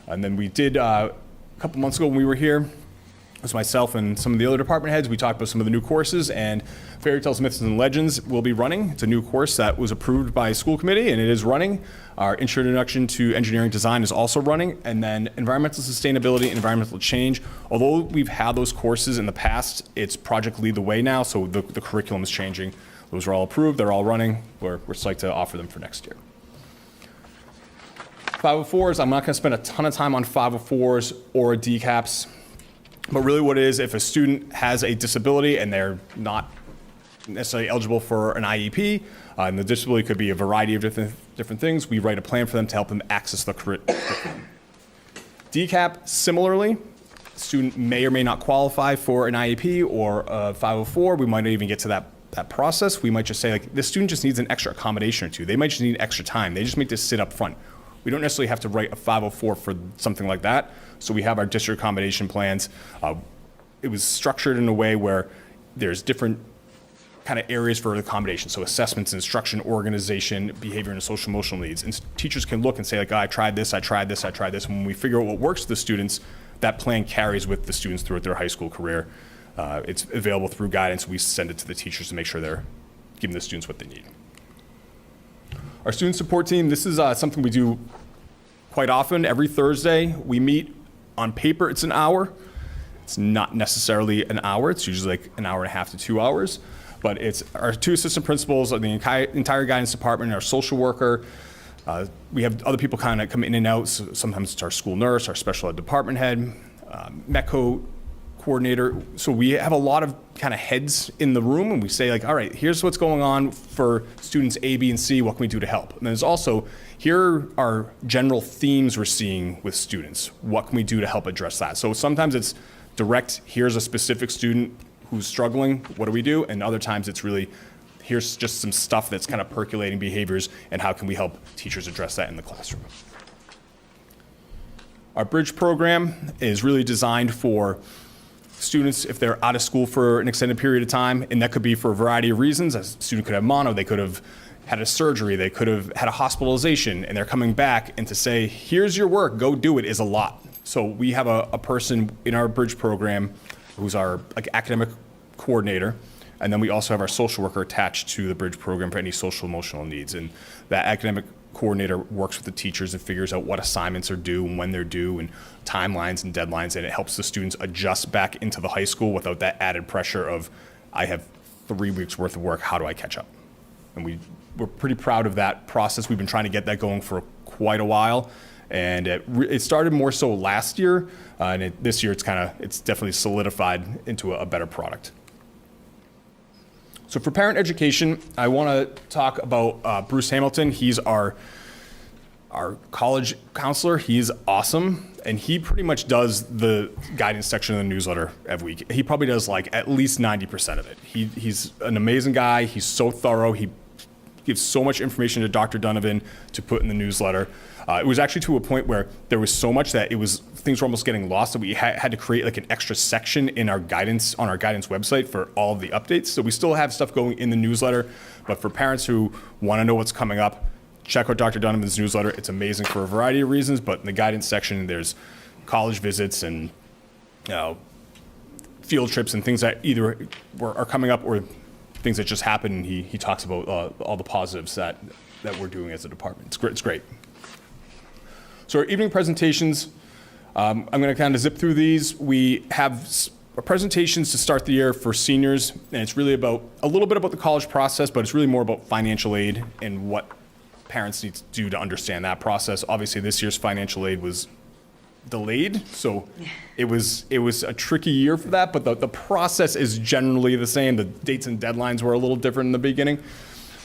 And then we did, a couple months ago when we were here, it was myself and some of the other department heads, we talked about some of the new courses, and Fairy Tales, Myths, and Legends will be running. It's a new course that was approved by school committee, and it is running. Our Introduction to Engineering Design is also running, and then Environmental Sustainability and Environmental Change. Although we've had those courses in the past, it's Project Lead the Way now, so the curriculum is changing. Those are all approved, they're all running. We're psyched to offer them for next year. 504s, I'm not going to spend a ton of time on 504s or DCAPs, but really what it is, if a student has a disability and they're not necessarily eligible for an IEP, and the disability could be a variety of different things, we write a plan for them to help them access the curriculum. DCAP, similarly, student may or may not qualify for an IEP or a 504. We might not even get to that process. We might just say, like, this student just needs an extra accommodation or two. They might just need extra time. They just need to sit up front. We don't necessarily have to write a 504 for something like that. So we have our district accommodation plans. It was structured in a way where there's different kind of areas for accommodation. So assessments, instruction, organization, behavior, and social emotional needs. And teachers can look and say, like, oh, I tried this. And when we figure out what works for the students, that plan carries with the students throughout their high school career. It's available through guidance. We send it to the teachers to make sure they're giving the students what they need. Our student support team, this is something we do quite often. Every Thursday, we meet. On paper, it's an hour. It's not necessarily an hour. It's usually like an hour and a half to 2 hours. But it's our 2 assistant principals, the entire guidance department, our social worker. We have other people kind of come in and out. So sometimes it's our school nurse, our special ed department head, MECO coordinator. So we have a lot of kind of heads in the room, and we say like, all right, here's what's going on for students A, B, and C. What can we do to help? And there's also, here are general themes we're seeing with students. What can we do to help address that? So sometimes it's direct, here's a specific student who's struggling, what do we do? And other times it's really, here's just some stuff that's kind of percolating behaviors, and how can we help teachers address that in the classroom? Our Bridge program is really designed for students if they're out of school for an extended period of time, and that could be for a variety of reasons. A student could have mono, they could have had a surgery, they could have had a hospitalization, and they're coming back, and to say, here's your work, go do it, is a lot. So we have a person in our Bridge program who's our academic coordinator, and then we also have our social worker attached to the Bridge program for any social emotional needs. And that academic coordinator works with the teachers and figures out what assignments are due and when they're due and timelines and deadlines, and it helps the students adjust back into the high school without that added pressure of, I have 3 weeks worth of work, how do I catch up? And we're pretty proud of that process. We've been trying to get that going for quite a while, and it started more so last year, and this year it's definitely solidified into a better product. So for parent education, I want to talk about Bruce Hamilton. He's our college counselor. He's awesome, and he pretty much does the guidance section of the newsletter every week. He probably does like at least 90% of it. He's an amazing guy. He's so thorough. He gives so much information to Dr. Donovan to put in the newsletter. It was actually to a point where there was so much that things were almost getting lost, that we had to create like an extra section in our guidance, on our guidance website for all of the updates. So we still have stuff going in the newsletter, but for parents who want to know what's coming up, check out Dr. Donovan's newsletter. It's amazing for a variety of reasons, but in the guidance section, there's college visits and field trips and things that either are coming up or things that just happened. He talks about all the positives that we're doing as a department. It's great. So our evening presentations, I'm going to kind of zip through these. We have presentations to start the year for seniors, and it's really about a little bit about the college process, but it's really more about financial aid and what parents need to do to understand that process. Obviously, this year's financial aid was delayed, so it was a tricky year for that, but the process is generally the same. The dates and deadlines were a little different in the beginning,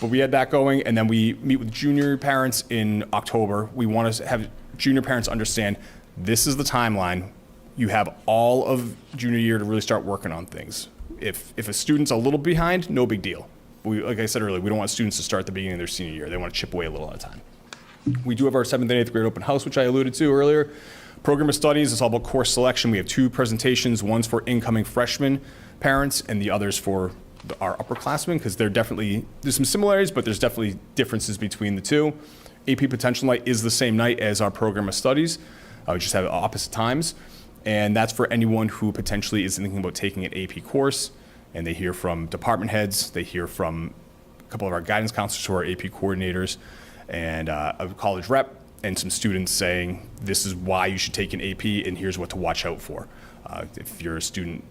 but we had that going, and then we meet with junior parents in October. We want to have junior parents understand this is the timeline. You have all of junior year to really start working on things. If a student's a little behind, no big deal. Like I said earlier, we don't want students to start at the beginning of their senior year. They want to chip away a little at a time. We do have our 7th and 8th grade open house, which I alluded to earlier. Program of studies is all about course selection. We have 2 presentations. One's for incoming freshman parents, and the other's for our upperclassmen, because there's some similarities, but there's definitely differences between the two. AP Potential Night is the same night as our program of studies. We just have opposite times, and that's for anyone who potentially is thinking about taking an AP course, and they hear from department heads, they hear from a couple of our guidance counselors who are AP coordinators, and a college rep, and some students saying, this is why you should take an AP, and here's what to watch out for. If you're a student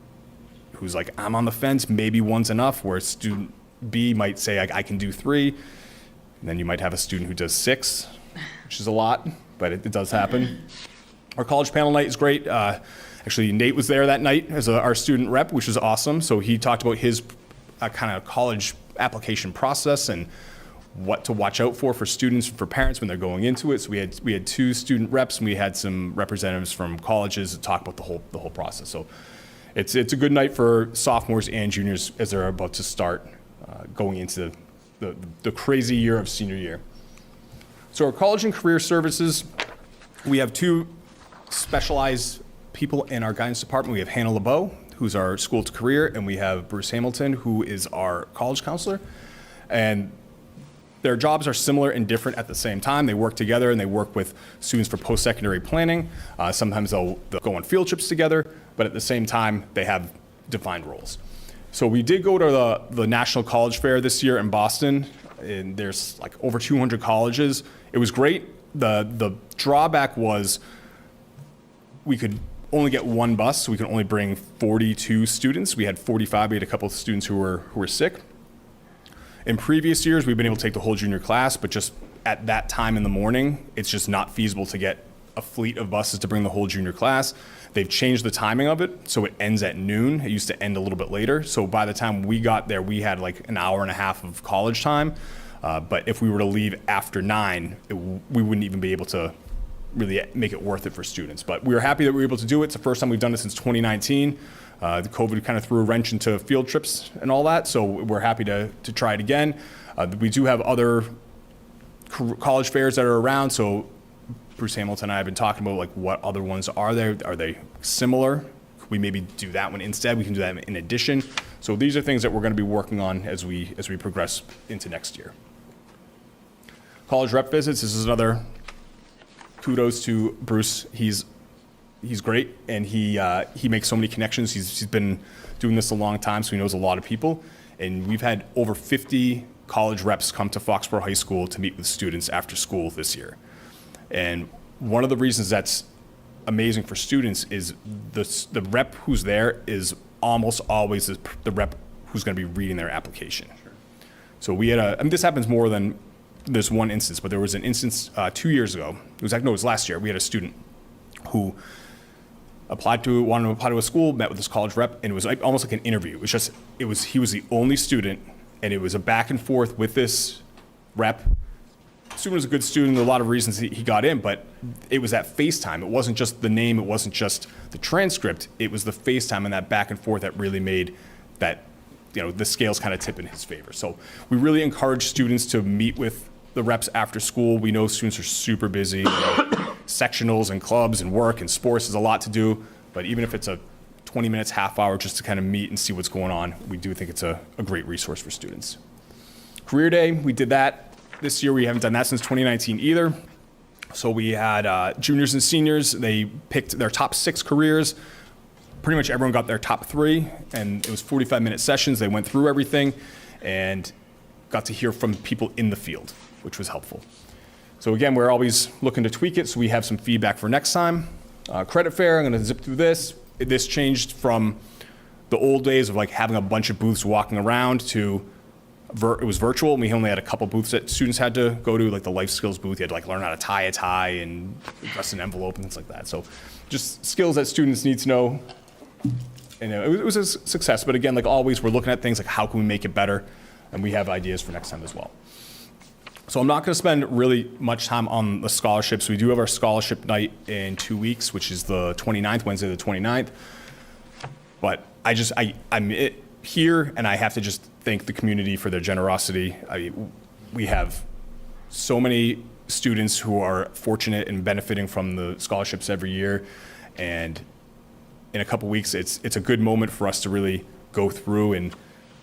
who's like, I'm on the fence, maybe 1's enough, where student B might say, I can do 3, and then you might have a student who does 6, which is a lot, but it does happen. Our college panel night is great. Actually, Nate was there that night as our student rep, which was awesome. So he talked about his kind of college application process and what to watch out for students, for parents when they're going into it. So we had 2 student reps, and we had some representatives from colleges to talk about the whole process. So it's a good night for sophomores and juniors as they're about to start going into the crazy year of senior year. So our college and career services, we have 2 specialized people in our guidance department. We have Hannah LeBeau, who's our school to career, and we have Bruce Hamilton, who is our college counselor. And their jobs are similar and different at the same time. They work together and they work with students for post-secondary planning. Sometimes they'll go on field trips together, but at the same time, they have defined roles. So we did go to the National College Fair this year in Boston, and there's like over 200 colleges. It was great. The drawback was we could only get one bus, so we could only bring 42 students. We had 45. We had a couple of students who were sick. In previous years, we've been able to take the whole junior class, but just at that time in the morning, it's just not feasible to get a fleet of buses to bring the whole junior class. They've changed the timing of it, so it ends at noon. It used to end a little bit later. So by the time we got there, we had like an hour and a half of college time. But if we were to leave after 9, we wouldn't even be able to really make it worth it for students. But we were happy that we were able to do it. It's the first time we've done it since 2019. The COVID kind of threw a wrench into field trips and all that, so we're happy to try it again. We do have other college fairs that are around, so Bruce Hamilton and I have been talking about like what other ones are there. Are they similar? Could we maybe do that one instead? We can do that in addition. So these are things that we're going to be working on as we progress into next year. College rep visits. This is another kudos to Bruce. He's great, and he makes so many connections. He's been doing this a long time, so he knows a lot of people. And we've had over 50 college reps come to Foxborough High School to meet with students after school this year. And one of the reasons that's amazing for students is the rep who's there is almost always the rep who's going to be reading their application. Sure. So we had this happens more than this one instance, but there was an instance 2 years ago. It was last year. We had a student who wanted to apply to a school, met with this college rep, and it was almost like an interview. He was the only student, and it was a back and forth with this rep. The student was a good student. There were a lot of reasons he got in, but it was that FaceTime. It wasn't just the name. It wasn't just the transcript. It was the FaceTime and that back and forth that really made that, the scales kind of tip in his favor. So we really encourage students to meet with the reps after school. We know students are super busy. Sectionals and clubs and work and sports is a lot to do, but even if it's a 20 minutes, half hour just to kind of meet and see what's going on, we do think it's a great resource for students. Career Day, we did that this year. We haven't done that since 2019 either. So we had juniors and seniors. They picked their top 6 careers. Pretty much everyone got their top 3, and it was 45-minute sessions. They went through everything and got to hear from people in the field, which was helpful. So again, we're always looking to tweak it, so we have some feedback for next time. Credit fair, I'm going to zip through this. This changed from the old days of like having a bunch of booths walking around to it was virtual, and we only had a couple booths that students had to go to, like the life skills booth. You had to like learn how to tie a tie and address an envelope and things like that. So just skills that students need to know. And it was a success, but again, like always, we're looking at things like how can we make it better, and we have ideas for next time as well. So I'm not going to spend really much time on the scholarships. We do have our scholarship night in 2 weeks, which is the 29th, Wednesday the 29th. But I'm here, and I have to just thank the community for their generosity. We have so many students who are fortunate and benefiting from the scholarships every year, and in a couple weeks, it's a good moment for us to really go through and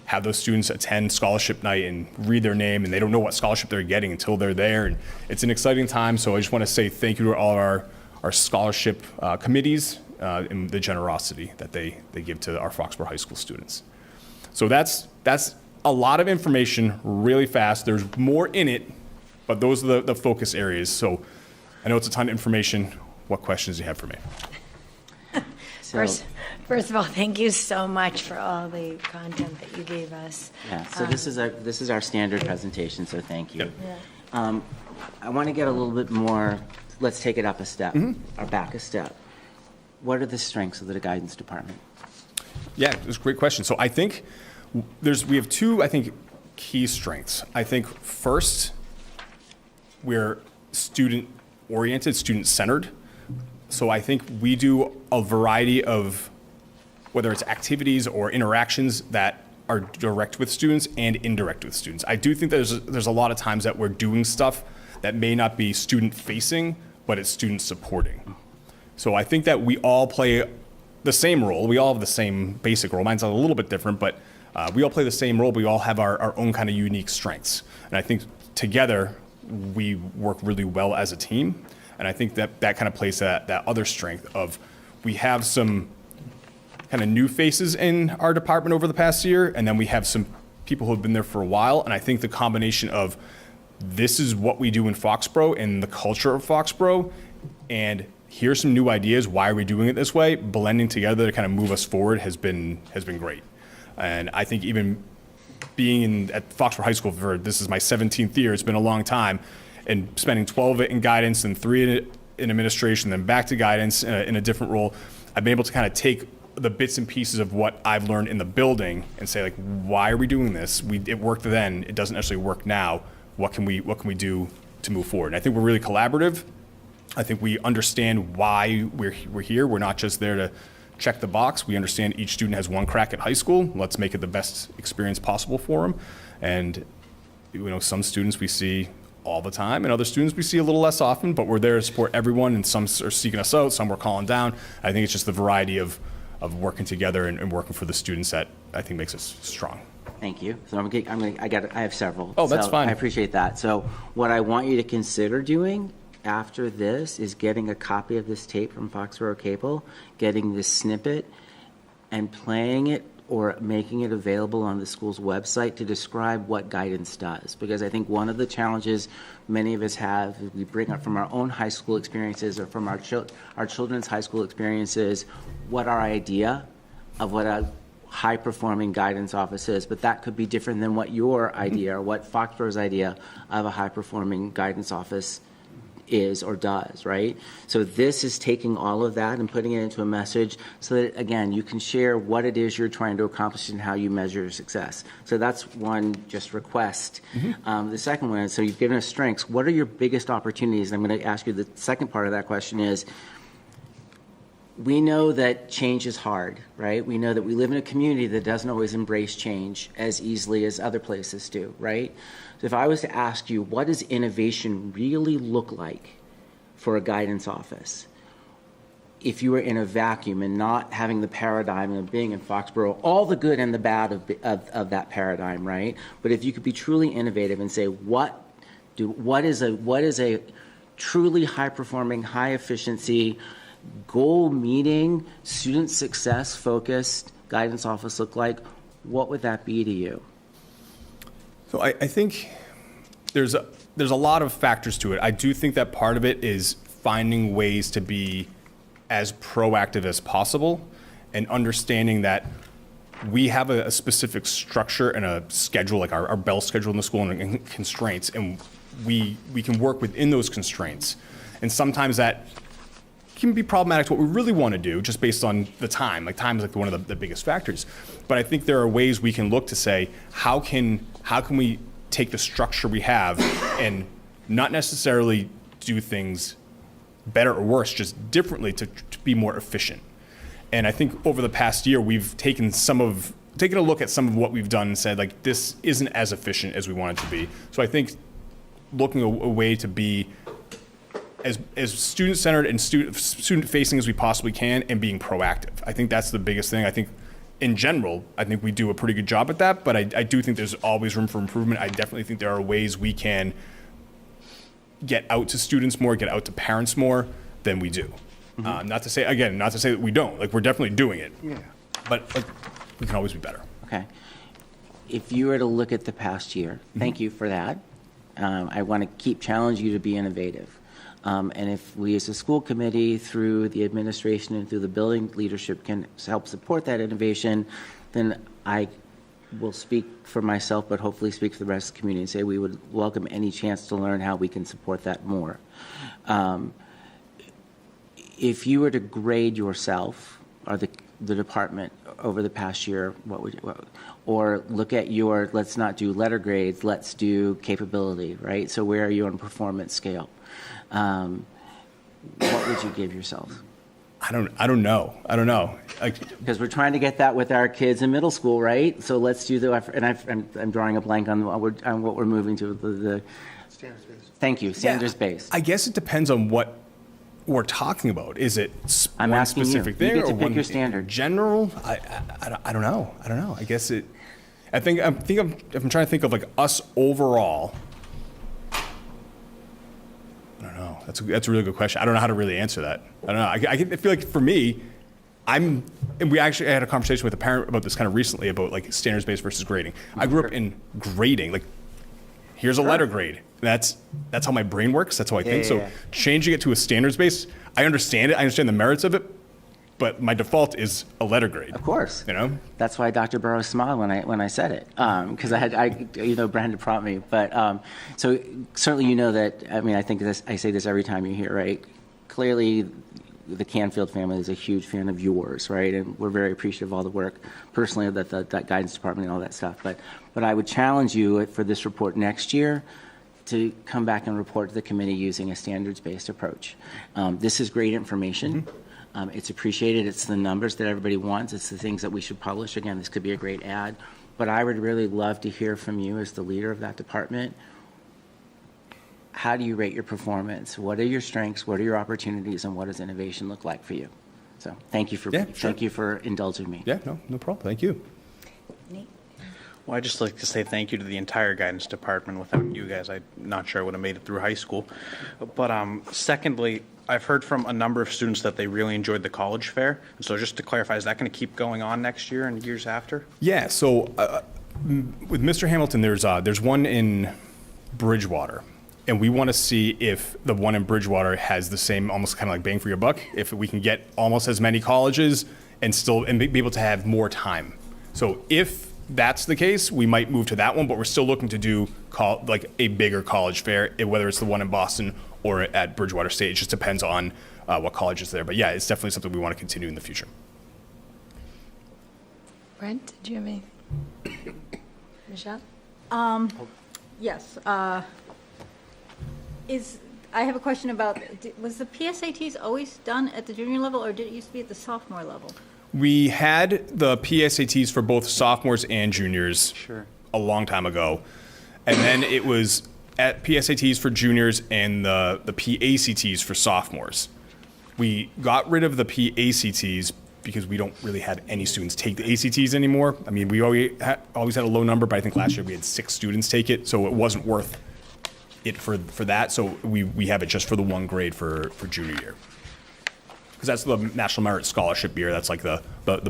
have those students attend scholarship night and read their name, and they don't know what scholarship they're getting until they're there. And it's an exciting time, so I just want to say thank you to all our scholarship committees and the generosity that they give to our Foxborough High School students. So that's a lot of information really fast. There's more in it, but those are the focus areas. So I know it's a ton of information. What questions do you have for me? First of all, thank you so much for all the content that you gave us. Yeah, so this is our standard presentation, so thank you. Yep. Yeah. I want to get a little bit more, let's take it up a step, or back a step. What are the strengths of the guidance department? Yeah, it's a great question. So I think we have 2, key strengths. I think first, we're student-oriented, student-centered. So I think we do a variety of, whether it's activities or interactions that are direct with students and indirect with students. I do think there's a lot of times that we're doing stuff that may not be student-facing, but it's student-supporting. So I think that we all play the same role. We all have the same basic role. Mine's a little bit different, but We all play the same role, but we all have our own kind of unique strengths. And I think together we work really well as a team. And I think that kind of plays that other strength of we have some kind of new faces in our department over the past year, and then we have some people who have been there for a while. And I think the combination of this is what we do in Foxborough and the culture of Foxborough, and here's some new ideas, why are we doing it this way, blending together to kind of move us forward has been great. And I think even being at Foxborough High School this is my 17th year, it's been a long time, and spending 12 of it in guidance and 3 in administration, then back to guidance in a different role, I've been able to kind of take the bits and pieces of what I've learned in the building and say, like, why are we doing this? It worked then, it doesn't necessarily work now. What can we do to move forward? And I think we're really collaborative. I think we understand why we're here. We're not just there to check the box. We understand each student has one crack at high school. Let's make it the best experience possible for them. And some students we see all the time, and other students we see a little less often, but we're there to support everyone, and some are seeking us out, some we're calling down. I think it's just the variety of working together and working for the students that I think makes us strong. Thank you. So I have several. Oh, that's fine. I appreciate that. So what I want you to consider doing after this is getting a copy of this tape from Foxboro Cable, getting this snippet, and playing it or making it available on the school's website to describe what guidance does. Because I think one of the challenges many of us have, we bring up from our own high school experiences or from our children's high school experiences, what our idea of what a high-performing guidance office is, but that could be different than what your idea or what Foxborough's idea of a high-performing guidance office is or does, right? So this is taking all of that and putting it into a message so that, again, you can share what it is you're trying to accomplish and how you measure success. So that's one just request. The second one is, so you've given us strengths. What are your biggest opportunities? I'm going to ask you the second part of that question is, we know that change is hard, right? We know that we live in a community that doesn't always embrace change as easily as other places do, right? So if I was to ask you, what does innovation really look like for a guidance office? If you were in a vacuum and not having the paradigm of being in Foxborough, all the good and the bad of that paradigm, right? But if you could be truly innovative and say, what is a truly high-performing, high-efficiency, goal-meeting, student success-focused guidance office look like, what would that be to you? So I think there's a lot of factors to it. I do think that part of it is finding ways to be as proactive as possible and understanding that we have a specific structure and a schedule, like our bell schedule in the school and constraints, and we can work within those constraints. And sometimes that can be problematic to what we really want to do just based on the time. Like time is like one of the biggest factors. But I think there are ways we can look to say, how can we take the structure we have and not necessarily do things better or worse, just differently to be more efficient. And I think over the past year, we've taken a look at some of what we've done and said, like, this isn't as efficient as we want it to be. So I think looking a way to be as student-centered and student-facing as we possibly can and being proactive. I think that's the biggest thing. I think in general, I think we do a pretty good job at that, but I do think there's always room for improvement. I definitely think there are ways we can get out to students more, get out to parents more than we do. Not to say that we don't. Like, we're definitely doing it. Yeah. But like, we can always be better. Okay. If you were to look at the past year, thank you for that. I want to keep challenging you to be innovative. And if we as a school committee, through the administration and through the building leadership, can help support that innovation, then I will speak for myself, but hopefully speak for the rest of the community and say we would welcome any chance to learn how we can support that more. If you were to grade yourself or the department over the past year, or look at let's not do letter grades, let's do capability, right? So where are you on a performance scale? What would you give yourself? I don't know. Because we're trying to get that with our kids in middle school, right? So let's do I'm drawing a blank on what we're moving to. The Standards-based. Thank you, standards-based. I guess it depends on what we're talking about. Is it I'm one asking specific you. thing You get to or pick one your standard. general? I don't know. I guess it. I'm trying to think of like us overall. I don't know. That's a really good question. I don't know how to really answer that. I don't know. I feel like for me, and we actually had a conversation with a parent about this kind of recently about like standards-based versus grading. I grew up in grading. Like, here's a letter grade. That's how my brain works. That's how I think. So changing it to a standards-based, I understand it. I understand the merits of it. But my default is a letter grade. Of course. You know? That's why Dr. Burrows smiled when I said it, because Brandon prompted me. But so certainly you know that. I mean, I say this every time you're here, right? Clearly, the Canfield family is a huge fan of yours, right? And we're very appreciative of all the work, personally, that guidance department and all that stuff. But I would challenge you for this report next year to come back and report to the committee using a standards-based approach. This is great information. It's appreciated. It's the numbers that everybody wants. It's the things that we should publish. Again, this could be a great ad. But I would really love to hear from you as the leader of that department. How do you rate your performance? What are your strengths? What are your opportunities? And what does innovation look like for you? So thank you for indulging me. Yeah, no problem. Thank you. Nate? Well, I'd just like to say thank you to the entire guidance department. Without you guys, I'm not sure I would have made it through high school. But secondly, I've heard from a number of students that they really enjoyed the college fair. And so just to clarify, is that going to keep going on next year and years after? Yeah, so with Mr. Hamilton, there's one in Bridgewater. And we want to see if the one in Bridgewater has the same, almost kind of like bang for your buck, if we can get almost as many colleges and be able to have more time. So if that's the case, we might move to that one, but we're still looking to do like a bigger college fair, whether it's the one in Boston or at Bridgewater State. It just depends on what college is there. But yeah, it's definitely something we want to continue in the future. Brent, did you have any? Michelle? Yes. I have a question about, was the PSATs always done at the junior level, or did it used to be at the sophomore level? We had the PSATs for both sophomores and juniors a long time ago. And then it was at PSATs for juniors and the PACTs for sophomores. We got rid of the PACTs because we don't really have any students take the ACTs anymore. I mean, we always had a low number, but I think last year we had 6 students take it, so it wasn't worth it for that. So we have it just for the one grade for junior year. Because that's the National Merit Scholarship year. That's like the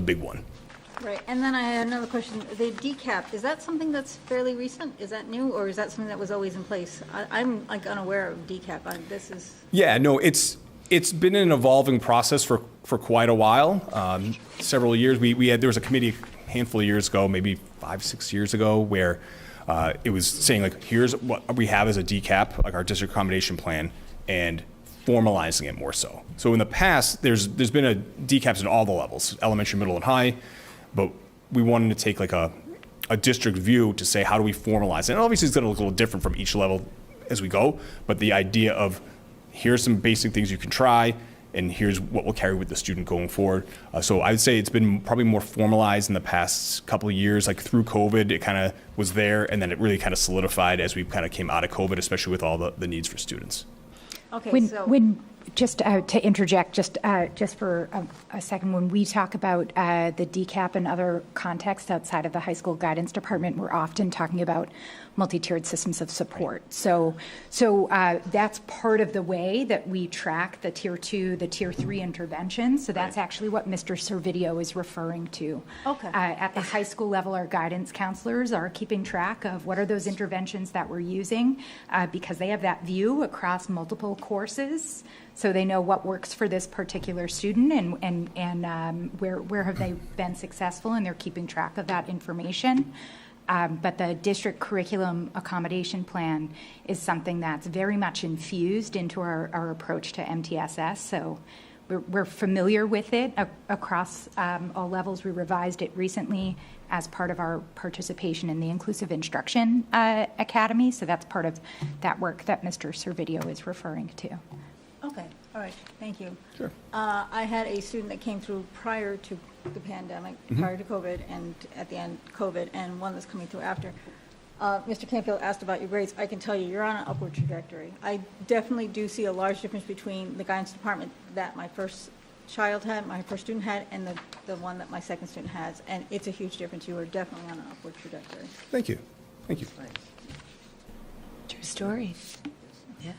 big one. Right, and then I had another question. The DCAP, is that something that's fairly recent? Is that new, or is that something that was always in place? I'm like unaware of DCAP. Yeah, no, it's been an evolving process for quite a while. Several years. There was a committee a handful of years ago, maybe 5-6 years ago, where it was saying like, here's what we have as a DCAP, like our district accommodation plan, and formalizing it more so. So in the past, there's been a DCAPs at all the levels, elementary, middle, and high, but we wanted to take like a district view to say, how do we formalize it? And obviously it's going to look a little different from each level as we go, but the idea of here's some basic things you can try, and here's what we'll carry with the student going forward. So I would say it's been probably more formalized in the past couple of years. Like through COVID, it kind of was there, and then it really kind of solidified as we kind of came out of COVID, especially with all the needs for students. Okay, Just to interject, just for a second, when we talk about the DCAP and other contexts outside of the high school guidance department, we're often talking about multi-tiered systems of support. So that's part of the way that we track the Tier 2, the Tier 3 interventions. So that's actually what Mr. Servideo is referring to. Okay. At the high school level, our guidance counselors are keeping track of what are those interventions that we're using because they have that view across multiple courses. So they know what works for this particular student and where have they been successful, and they're keeping track of that information. But the district curriculum accommodation plan is something that's very much infused into our approach to MTSS. So we're familiar with it across all levels. We revised it recently as part of our participation in the Inclusive Instruction Academy. So that's part of that work that Mr. Servideo is referring to. Okay, all right, thank you. Sure. I had a student that came through prior to the pandemic, prior to COVID, and at the end COVID, and one that's coming through after. Mr. Canfield asked about your grades. I can tell you, you're on an upward trajectory. I definitely do see a large difference between the guidance department that my first child had, my first student had, and the one that my second student has, and it's a huge difference. You are definitely on an upward trajectory. Thank you. Thank you. True story. Yeah.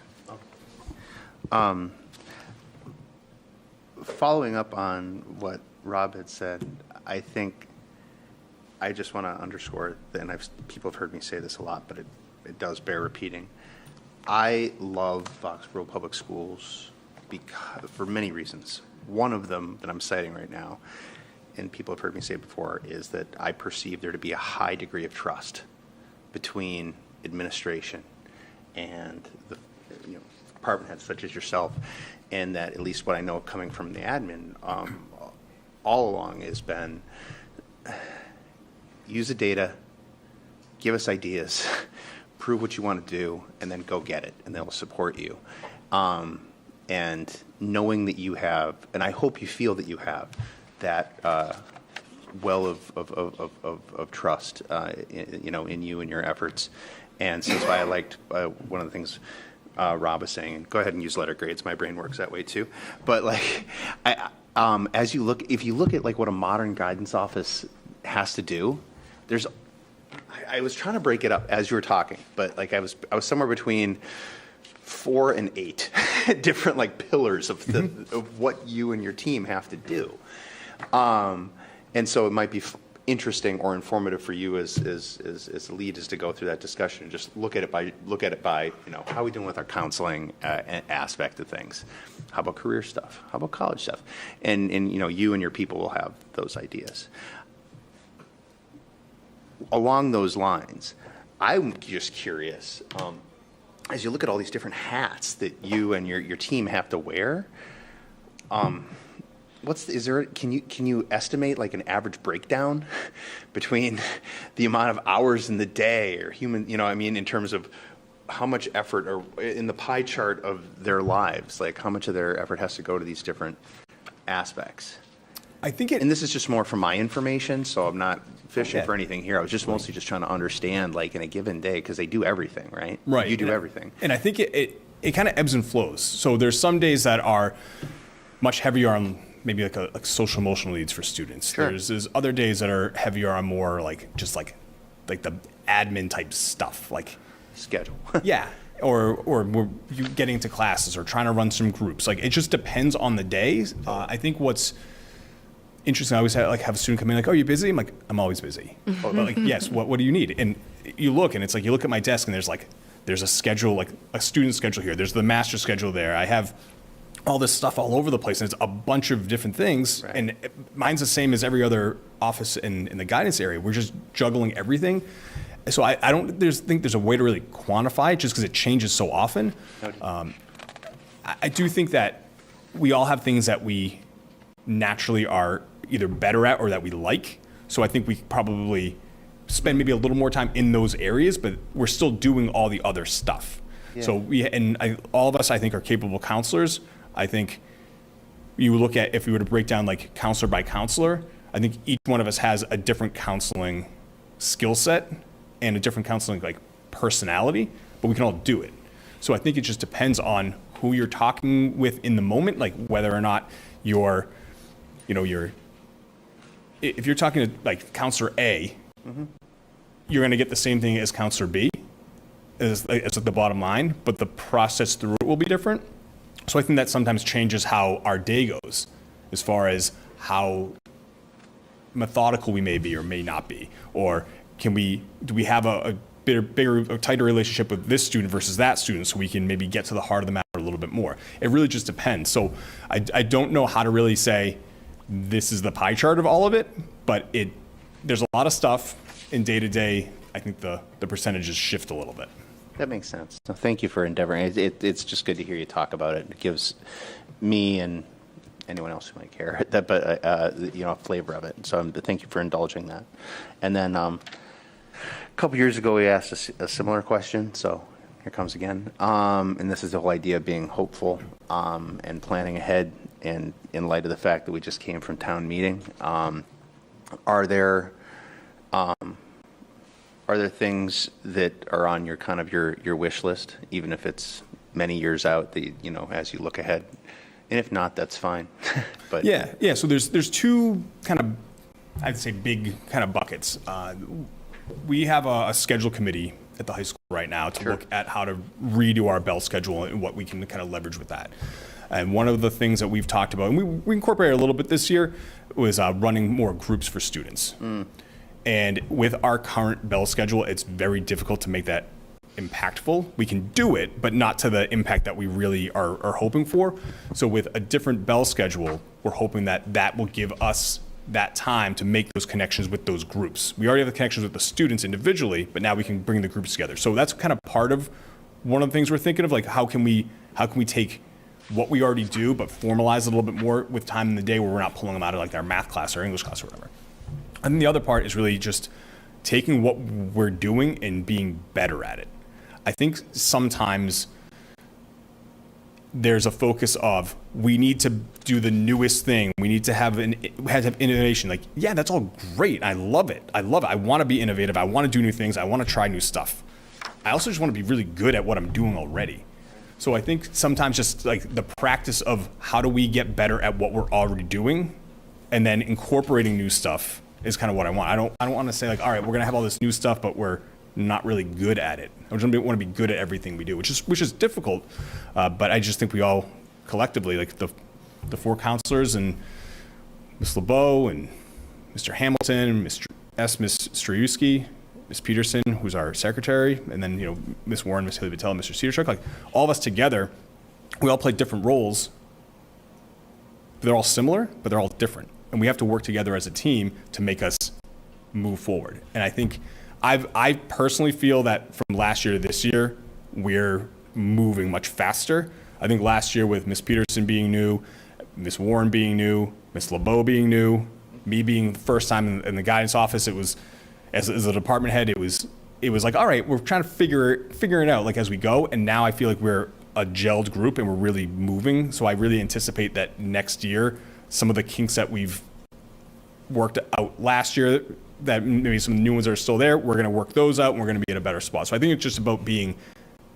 Following up on what Rob had said, I think I just want to underscore, and people have heard me say this a lot, but it does bear repeating. I love Foxborough Public Schools for many reasons. One of them that I'm citing right now, and people have heard me say before, is that I perceive there to be a high degree of trust between administration and the department heads such as yourself, and that at least what I know coming from the admin all along has been use the data, give us ideas, prove what you want to do, and then go get it, and they'll support you. And knowing that you have, and I hope you feel that you have, that well of trust, in you and your efforts. And so that's why I liked one of the things Rob was saying. And go ahead and use letter grades. My brain works that way too. But like, if you look at like what a modern guidance office has to do, I was trying to break it up as you were talking, but like I was somewhere between 4 and 8 different like pillars of what you and your team have to do. And so it might be interesting or informative for you as the lead is to go through that discussion and just look at it by how are we doing with our counseling aspect of things? How about career stuff? How about college stuff? And you and your people will have those ideas. Along those lines, I'm just curious, as you look at all these different hats that you and your team have to wear, can you estimate like an average breakdown between the amount of hours in the day or in terms of how much effort or in the pie chart of their lives, like how much of their effort has to go to these different aspects? I think and this is just more for my information, so I'm not fishing for anything here. I was just mostly just trying to understand, like in a given day, because they do everything, right? Right. You do everything. And I think it kind of ebbs and flows. So there's some days that are much heavier on maybe like social emotional needs for students. Sure. There's other days that are heavier on more like just like the admin type stuff, like Schedule. yeah. Or you getting to classes or trying to run some groups. Like it just depends on the days. I think what's interesting, I always have a student come in like, "Oh, you busy?" I'm like, "I'm always busy." Oh, like, yes. What do you need? And you look, and it's like you look at my desk, and there's a schedule, like a student schedule here. There's the master schedule there. I have all this stuff all over the place, and it's a bunch of different things. Right. And mine's the same as every other office in the guidance area. We're just juggling everything. So I don't think there's a way to really quantify it, just because it changes so often. I do think that we all have things that we naturally are either better at or that we like. So I think we probably spend maybe a little more time in those areas, but we're still doing all the other stuff. Yeah. So all of us, I think, are capable counselors. I think you look at, if we were to break down like counselor by counselor, I think each one of us has a different counseling skill set and a different counseling like personality, but we can all do it. So I think it just depends on who you're talking with in the moment, like whether or not if you're talking to like counselor A, you're going to get the same thing as counselor B as the bottom line, but the process through it will be different. So I think that sometimes changes how our day goes as far as how methodical we may be or may not be, or do we have a bigger, tighter relationship with this student versus that student so we can maybe get to the heart of the matter a little bit more. It really just depends. So I don't know how to really say this is the pie chart of all of it, but there's a lot of stuff in day to day. I think the percentages shift a little bit. That makes sense. So thank you for endeavoring. It's just good to hear you talk about it. It gives me and anyone else who might care a flavor of it. So thank you for indulging that. And then a couple years ago, we asked a similar question. So here comes again. And this is the whole idea of being hopeful and planning ahead. And in light of the fact that we just came from town meeting, are there things that are on your kind of your wish list, even if it's many years out, that as you look ahead And if not, that's fine. But Yeah. So there's two kind of, I'd say, big kind of buckets. We have a schedule committee at the high school right now to look at how to redo our bell schedule and what we can kind of leverage with that. And one of the things that we've talked about, and we incorporated a little bit this year, was running more groups for students. And with our current bell schedule, it's very difficult to make that impactful. We can do it, but not to the impact that we really are hoping for. So with a different bell schedule, we're hoping that will give us that time to make those connections with those groups. We already have the connections with the students individually, but now we can bring the groups together. So that's kind of part of one of the things we're thinking of, like how can we take what we already do, but formalize it a little bit more with time in the day where we're not pulling them out of like our math class or English class or whatever. And the other part is really just taking what we're doing and being better at it. I think sometimes there's a focus of we need to do the newest thing. We need to have innovation. Like, yeah, that's all great. I love it. I want to be innovative. I want to do new things. I want to try new stuff. I also just want to be really good at what I'm doing already. So I think sometimes just like the practice of how do we get better at what we're already doing and then incorporating new stuff is kind of what I want. I don't want to say like, all right, we're going to have all this new stuff, but we're not really good at it. I just want to be good at everything we do, which is difficult. But I just think we all collectively, like the four counselors and Ms. LeBeau and Mr. Hamilton, Ms. Strayuski, Ms. Peterson, who's our secretary, and then Ms. Warren, Ms. Haley Patel, Mr. Cedarchuk, like all of us together, we all play different roles. They're all similar, but they're all different, and we have to work together as a team to make us move forward. And I think I personally feel that from last year to this year, we're moving much faster. I think last year with Ms. Peterson being new, Ms. Warren being new, Ms. LeBeau being new, me being the first time in the guidance office, it was, as a department head, it was like, all right, we're trying to figure it out like as we go. And now I feel like we're a gelled group and we're really moving. So I really anticipate that next year, some of the kinks that we've worked out last year, that maybe some new ones are still there, we're going to work those out and we're going to be in a better spot. So I think it's just about being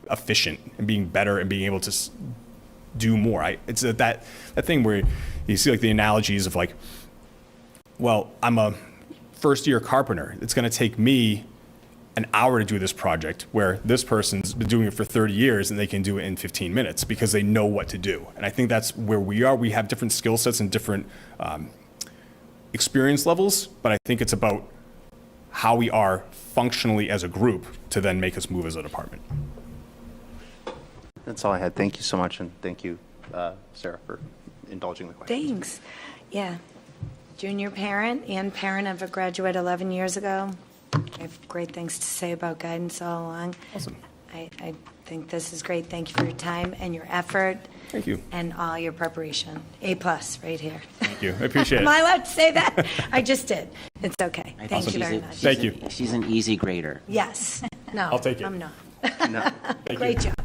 efficient and being better and being able to do more. It's that thing where you see like the analogies of like, well, I'm a first year carpenter. It's going to take me an hour to do this project where this person's been doing it for 30 years and they can do it in 15 minutes because they know what to do. And I think that's where we are. We have different skill sets and different experience levels, but I think it's about how we are functionally as a group to then make us move as a department. that's all I had. Thank you so much, and thank you, Sarah, for indulging the question. Thanks. Yeah. Junior parent and parent of a graduate 11 years ago. I have great things to say about guidance all along. Awesome. I think this is great. Thank you for your time and your effort. Thank you. And all your preparation. A+ right here. Thank you. I appreciate Am it. I allowed to say that? I just did. It's okay. Thank Awesome. you very much. Thank you. She's an easy grader. Yes. No. I'll take it. I'm not. No. Great job.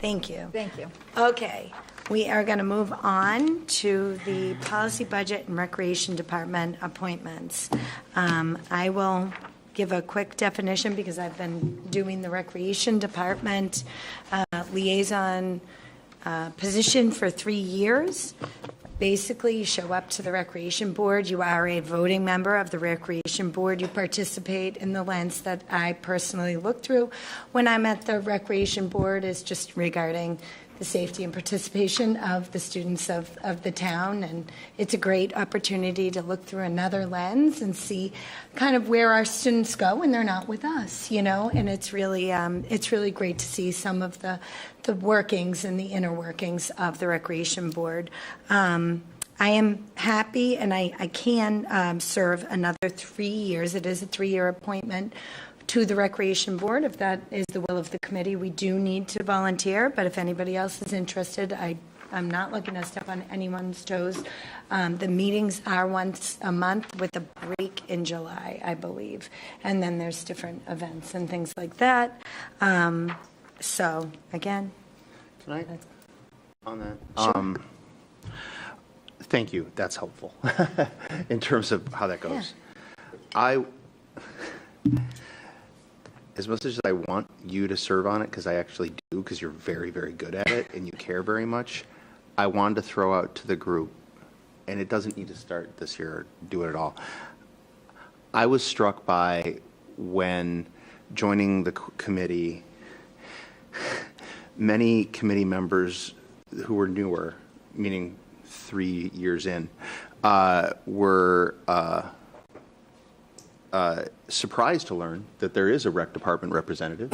Thank you. Thank you. Okay, we are going to move on to the Policy, Budget, and Recreation Department appointments. I will give a quick definition because I've been doing the Recreation Department liaison position for 3 years. Basically, you show up to the Recreation Board, you are a voting member of the Recreation Board, you participate in the lens that I personally look through when I'm at the Recreation Board is just regarding the safety and participation of the students of the town, and it's a great opportunity to look through another lens and see kind of where our students go when they're not with us, and it's really great to see some of the workings and the inner workings of the Recreation Board. I am happy, and I can serve another 3 years. It is a 3-year appointment to the Recreation Board. If that is the will of the committee, we do need to volunteer, but if anybody else is interested, I'm not looking to step on anyone's toes. The meetings are once a month with a break in July, I believe, and then there's different events and things like that. So, again. Can I, on that? Thank you. That's helpful in terms of how that goes. As much as I want you to serve on it, because I actually do, because you're very, very good at it and you care very much, I wanted to throw out to the group, and it doesn't need to start this year or do it at all. I was struck by when joining the committee, many committee members who were newer, meaning 3 years in, were surprised to learn that there is a rec department representative.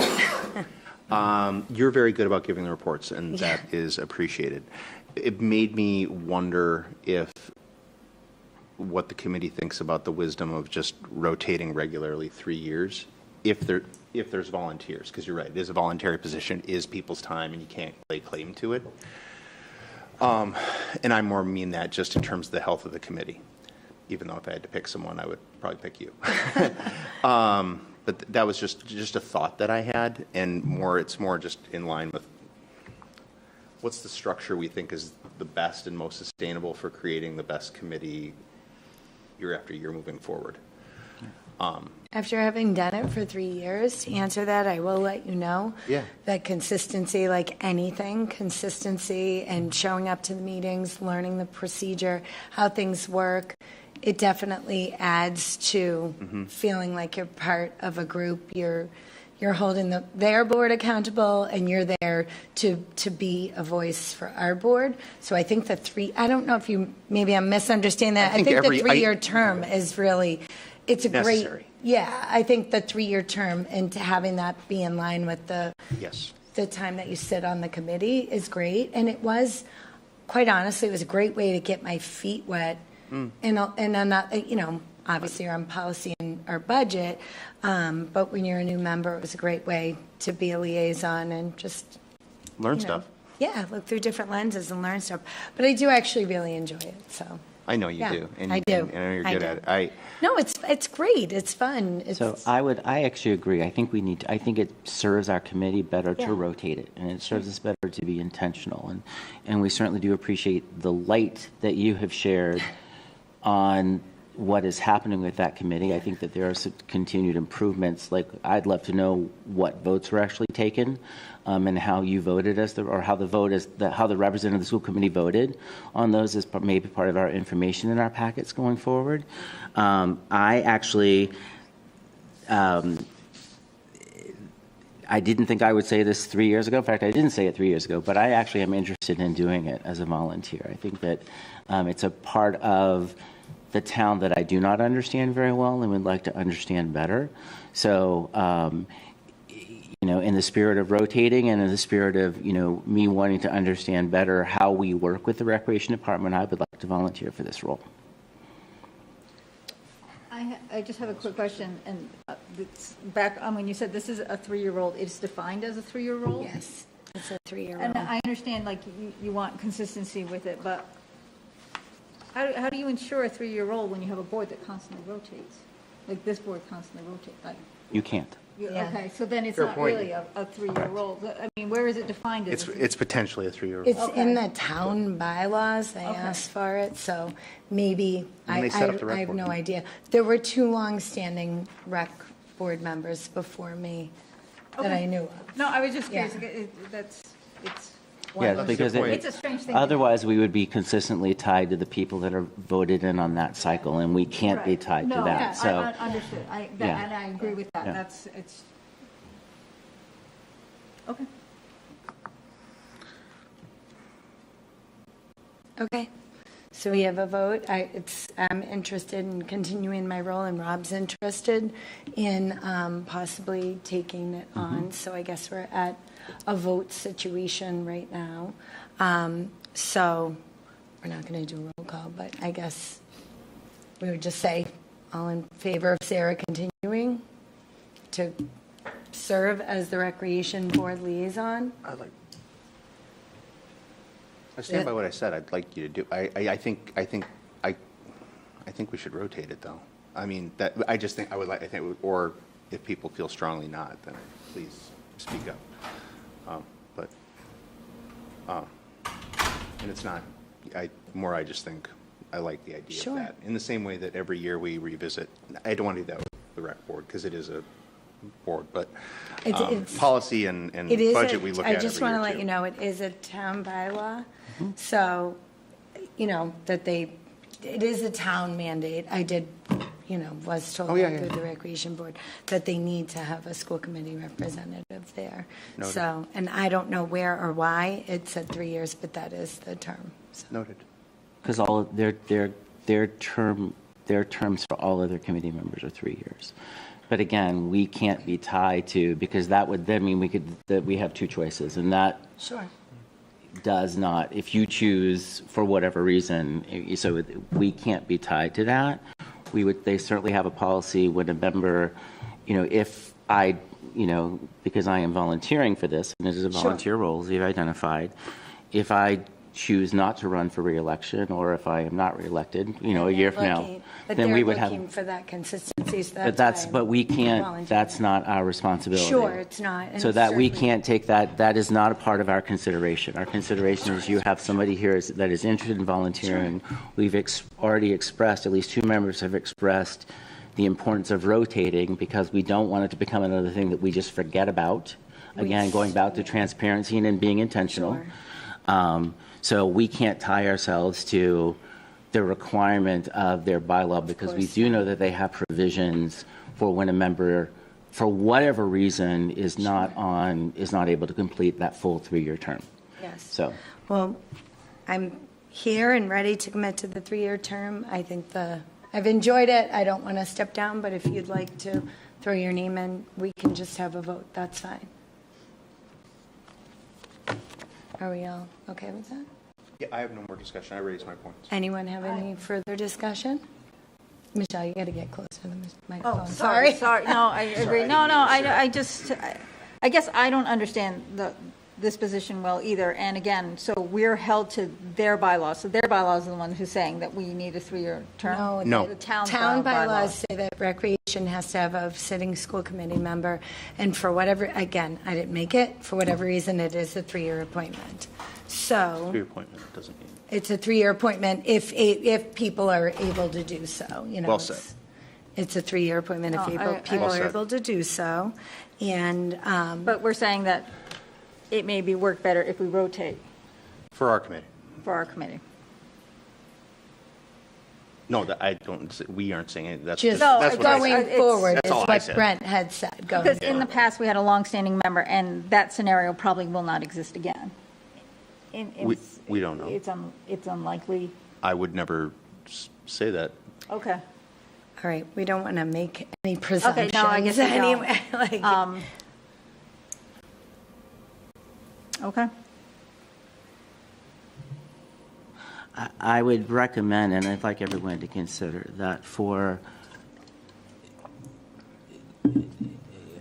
You're very good about giving the reports, and that is appreciated. It made me wonder if what the committee thinks about the wisdom of just rotating regularly 3 years, if there's volunteers, because you're right, it is a voluntary position, it is people's time, and you can't lay claim to it. And I more mean that just in terms of the health of the committee. Even though if I had to pick someone, I would probably pick you. But that was just a thought that I had, and it's more just in line with what's the structure we think is the best and most sustainable for creating the best committee year after year moving forward. After having done it for 3 years, to answer that, I will let you know that consistency, like anything, consistency and showing up to the meetings, learning the procedure, how things work, it definitely adds to feeling like you're part of a group. You're holding their board accountable, and you're there to be a voice for our board. So I think I don't know if maybe I'm misunderstanding that. I think the 3-year term is really, it's a necessary. I think the 3-year term and to having that be in line with the time that you sit on the committee is great. And it was, quite honestly, it was a great way to get my feet wet. And I'm not, obviously you're on policy and our budget, but when you're a new member, it was a great way to be a liaison and just Learn stuff. Yeah, look through different lenses and learn stuff. But I do actually really enjoy it. So I know you do. And, I do. And I know you're good at it. No, it's great. It's fun. I actually agree. I think I think it serves our committee better to rotate it, and it serves us better to be intentional. And we certainly do appreciate the light that you have shared on what is happening with that committee. I think that there are some continued improvements. Like, I'd love to know what votes were actually taken, and how you voted how the representative of the school committee voted on those as maybe part of our information in our packets going forward. I actually, I didn't think I would say this 3 years ago. In fact, I didn't say it 3 years ago, but I actually am interested in doing it as a volunteer. I think that it's a part of the town that I do not understand very well and would like to understand better. So, in the spirit of rotating and in the spirit of, me wanting to understand better how we work with the Recreation Department, I would like to volunteer for this role. I just have a quick question, and it's back on when you said this is a 3-year-old, it's defined as a 3-year-old? Yes, it's a 3-year-old. And I understand, like, you want consistency with it, but how do you ensure a 3-year-old when you have a board that constantly rotates? Like, this board constantly rotates, like... You can't. Okay, so then it's Fair not point. really a 3-year-old. I mean, where is it defined as? It's potentially a 3-year-old. It's in the town bylaws. They asked for it, so maybe, When I they set up the rec have board. no idea. There were 2 long-standing rec board members before me that I knew of. No, I was just curious. Yeah. It's Yes, because it's a strange thing. otherwise we would be consistently tied to the people that are voted in on that cycle, and we can't be tied to No, that. yeah, So, I understood. And I agree with that. Yeah. It's okay. Okay, so we have a vote. I'm interested in continuing my role, and Rob's interested in possibly taking it on. So I guess we're at a vote situation right now. So we're not going to do a roll call, but I guess we would just say all in favor of Sarah continuing to serve as the Recreation Board liaison. I stand by what I said. I'd like you to do. I think we should rotate it, though. I mean, that I just think I would like. I think, or if people feel strongly not, then please speak up. And it's not. I just think I like the idea of that. In the same way that every year we revisit. I don't want to do that with the rec board because it is a board, but It's- policy and It is, budget we look at I every just want to year, let too. you know, it is a town bylaw, so, that it is a town mandate. I did, was told Oh, yeah, that yeah. through the Recreation Board that they need to have a school committee representative there. Noted. So, and I don't know where or why, it said 3 years, but that is the term. So, Noted. Because all of their terms for all other committee members are 3 years. But again, we can't be tied to, because that would then mean that we have two choices, and that Sure. does not, if you choose for whatever reason, so we can't be tied to that. They certainly have a policy when a member, if I, because I am volunteering for this, and it is a volunteer role, as you've identified, if I choose not to run for reelection, or if I am not reelected, a year from now, then we would have. But they're looking for that consistency, so But we can't, volunteering. that's not our responsibility. Sure, it's not. and So it's that we certainly- can't take that is not a part of our consideration. Our consideration is you have somebody here that is interested in volunteering. We've already expressed, at least two members have expressed the importance of rotating, because we don't want it to become another thing that we just forget about. Again, going back to transparency and being intentional. Sure. So we can't tie ourselves to the requirement of their bylaw, because we do know that they have provisions for when a member, for whatever reason, is not able to complete that full 3-year term. Yes. So, Well, I'm here and ready to commit to the 3-year term. I think I've enjoyed it. I don't want to step down, but if you'd like to throw your name in, we can just have a vote. That's fine. Are we all okay with that? Yeah, I have no more discussion. I raised my points. Anyone have any further discussion? Michelle, you got to get closer to the microphone. Oh, sorry. No, I agree. No, I guess I don't understand this position well either. And again, so we're held to their bylaws. So their bylaws are the ones who's saying that we need a 3-year term? No. The town Bylaws say that recreation has to have a sitting school committee member, and for whatever, again, I didn't make it, for whatever reason, it is a 3-year appointment. So Your appointment doesn't mean. it's a 3-year appointment if people are able to do so, Well said. It's a 3-year appointment if people Well are said. able to do so, and, But we're saying that it may be work better if we rotate For our committee. for our committee. No, we aren't saying it. That's just No, that's what I going said. It's- forward That's is all I what said. Brent had said, going Because in the forward. past, we had a longstanding member, and that scenario probably will not exist again. We don't know. It's unlikely. I would never say that. Okay. All right, we don't want to make any presumptions. Okay, no, I guess we don't. anyway. Like, Okay. I would recommend, and I'd like everyone to consider that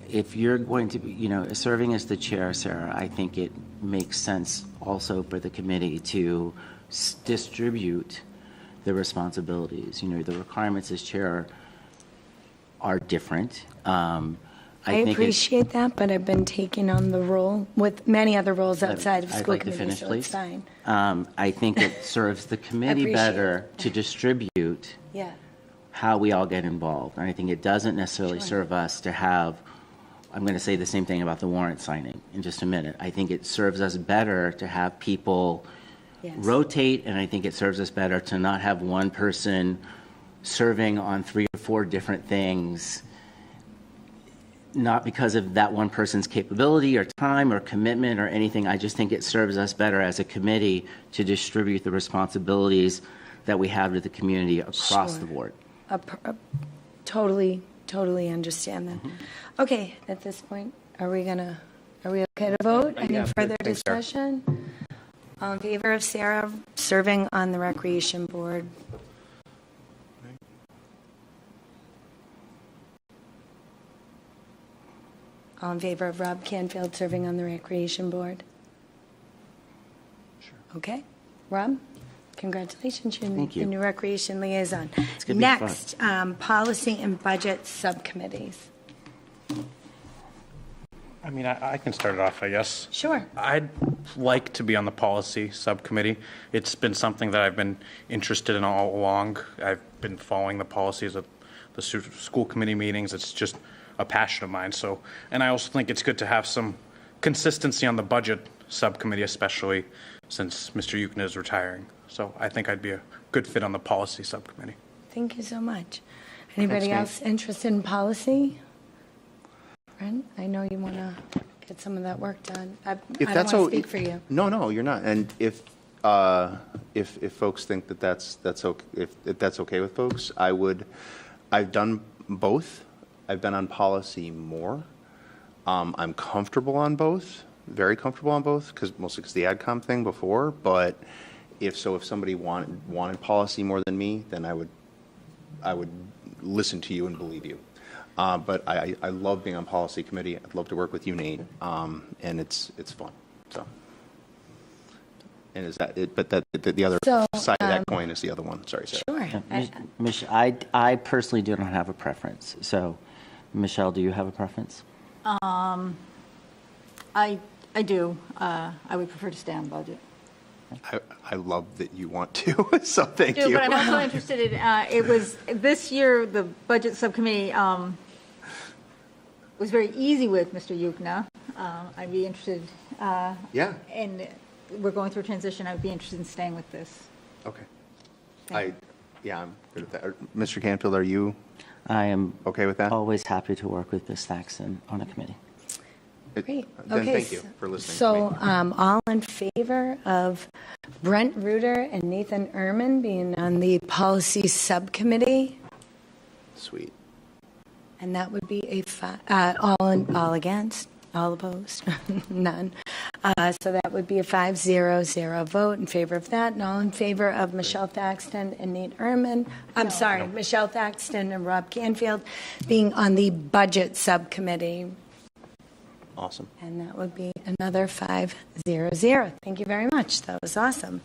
if you're going to be, serving as the chair, Sarah, I think it makes sense also for the committee to distribute the responsibilities. The requirements as chair are different. I appreciate that, but I've been taking on the role with many other roles outside of I'd school like to committee, finish, so it's please. fine. I think it serves the committee Appreciate better it. to distribute Yeah, how we all get involved. And I think it doesn't necessarily serve us to have, I'm going to say the same thing about the warrant signing in just a minute. I think it serves us better to have people yes. rotate, and I think it serves us better to not have one person serving on 3 or 4 different things, not because of that one person's capability or time or commitment or anything. I just think it serves us better as a committee to distribute the responsibilities that we have to the community across Sure. the board. Totally understand that. Okay, at this point, are we okay to vote? Any Yeah, further thanks, Sarah. discussion? All in favor of Sarah serving on the Recreation Board? All in favor of Rob Canfield serving on the Recreation Board? Sure. Okay. Rob, congratulations, you're Thank you. the new Recreation Liaison. gonna be fun. Next, Policy and Budget Subcommittees. I mean, I can start it off, I guess. Sure. I'd like to be on the policy subcommittee. It's been something that I've been interested in all along. I've been following the policies of the school committee meetings. It's just a passion of mine. So, and I also think it's good to have some consistency on the budget subcommittee, especially since Mr. Yukna is retiring. So I think I'd be a good fit on the policy subcommittee. Thank you so much. Anybody Thanks, else interested in policy? Brent, I know you want to get some of that work done. I don't want to speak for you. No, you're not. And if folks think that that's okay, if that's okay with folks, I've done both. I've been on policy more. I'm comfortable on both, very comfortable on both, mostly because the AdCom thing before. But if somebody wanted policy more than me, then I would listen to you and believe you. But I love being on policy committee. I'd love to work with you, Nate, and it's fun. So, and is that it? But the other side of that coin is the other one. Sorry, Sarah. Sure. I personally do not have a preference. So, Michelle, do you have a preference? I do. I would prefer to stay on budget. I love that you want to, so thank you. But I'm also interested in, it was, this year, the budget subcommittee was very easy with Mr. Yukna. I'd be interested, Yeah. and we're going through a transition, I'd be interested in staying with this. Okay. Thank I'm good with that. Mr. Canfield, are you I am okay with that? always happy to work with Ms. Thaxton on a committee. Great. Then Okay, thank you for listening So, to me. all in favor of Brent Reuter and Nathan Ehrman being on the policy subcommittee? Sweet. And that would be all against, all opposed, none. So that would be a 5-0-0 vote in favor of that, and all in favor of Michelle Thaxton and Nate Ehrman. Michelle Thaxton and Rob Canfield being on the budget subcommittee. Awesome. And that would be another 5-0-0. Thank you very much. That was awesome.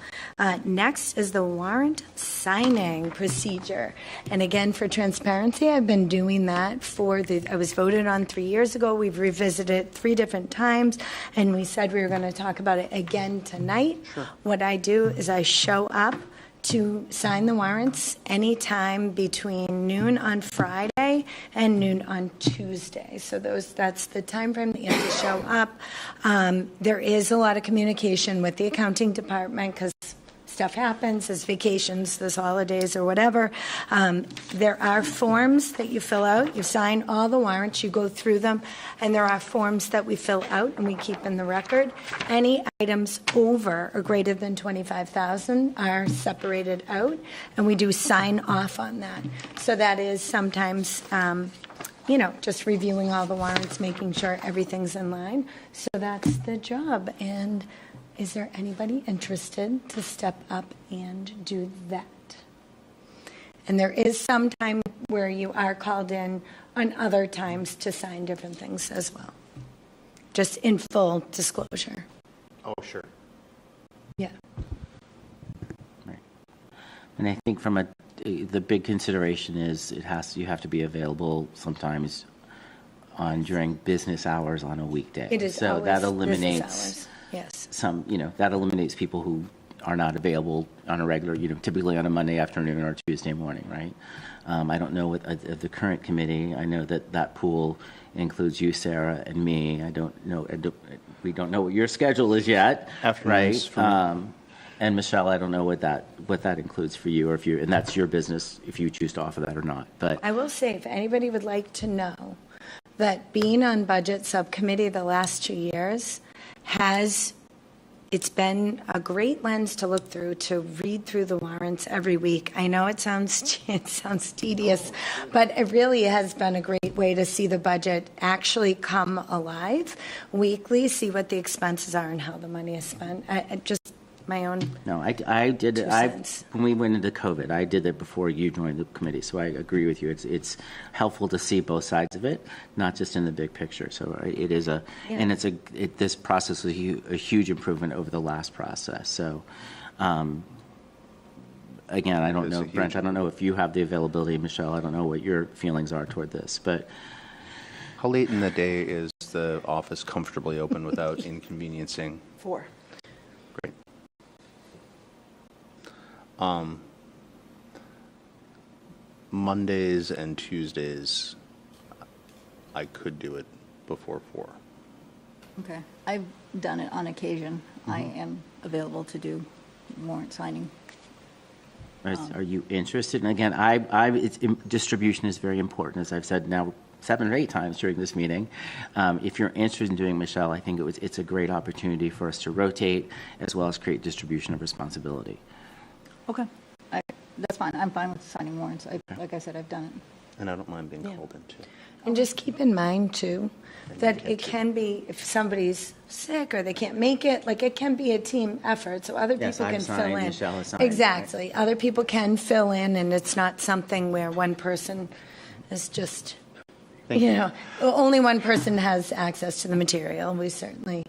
Next is the warrant signing procedure. And again, for transparency, I've been doing that I was voted on 3 years ago. We've revisited it 3 different times, and we said we were going to talk about it again tonight. Sure. What I do is I show up to sign the warrants anytime between noon on Friday and noon on Tuesday. So that's the time frame that you have to show up. There is a lot of communication with the accounting department because stuff happens, there's vacations, there's holidays or whatever. There are forms that you fill out. You sign all the warrants, you go through them, and there are forms that we fill out and we keep in the record. Any items over or greater than $25,000 are separated out, and we do sign off on that. So that is sometimes just reviewing all the warrants, making sure everything's in line. So that's the job. And is there anybody interested to step up and do that? And there is some time where you are called in on other times to sign different things as well. Just in full disclosure. Oh, sure. Yeah. Right. And I think the big consideration is you have to be available sometimes during business hours on a weekday. It is so always that business eliminates hours. Yes. that eliminates people who are not available on a regular, typically on a Monday afternoon or Tuesday morning, right? I don't know what the current committee. I know that pool includes you, Sarah, and me. I don't know. We don't know what your schedule is yet, Afternoons right? And Michelle, I don't know what that includes for you, and that's your business if you choose to offer that or not. But I will say, if anybody would like to know, that being on budget subcommittee the last 2 years it's been a great lens to look through, to read through the warrants every week. I know it sounds tedious, but it really has been a great way to see the budget actually come alive weekly, see what the expenses are and how the money is spent. Just my own. No, I did it. 2 cents. When we went into COVID, I did it before you joined the committee. So I agree with you. It's helpful to see both sides of it, not just in the big picture. So it is this process was a huge improvement over the last process. So again, I don't know, Brent, I don't know if you have the availability, Michelle. I don't know what your feelings are toward this, but. How late in the day is the office comfortably open without inconveniencing? 4. Great. Mondays and Tuesdays, I could do it before 4. Okay. I've done it on occasion. I am available to do warrant signing. Are you interested? And again, distribution is very important, as I've said now 7 or 8 times during this meeting. If you're interested in doing, Michelle, I think it's a great opportunity for us to rotate as well as create distribution of responsibility. Okay. That's fine. I'm fine with signing warrants. Like I said, I've done it. And I don't mind being called in, too. And just keep in mind, too, that it can be, if somebody's sick or they can't make it, like, it can be a team effort, so other Yes, people I've can signed, fill in. Michelle has signed, Exactly. Other people can fill in, and it's not something where one person is just, only one person has access to the material. We certainly,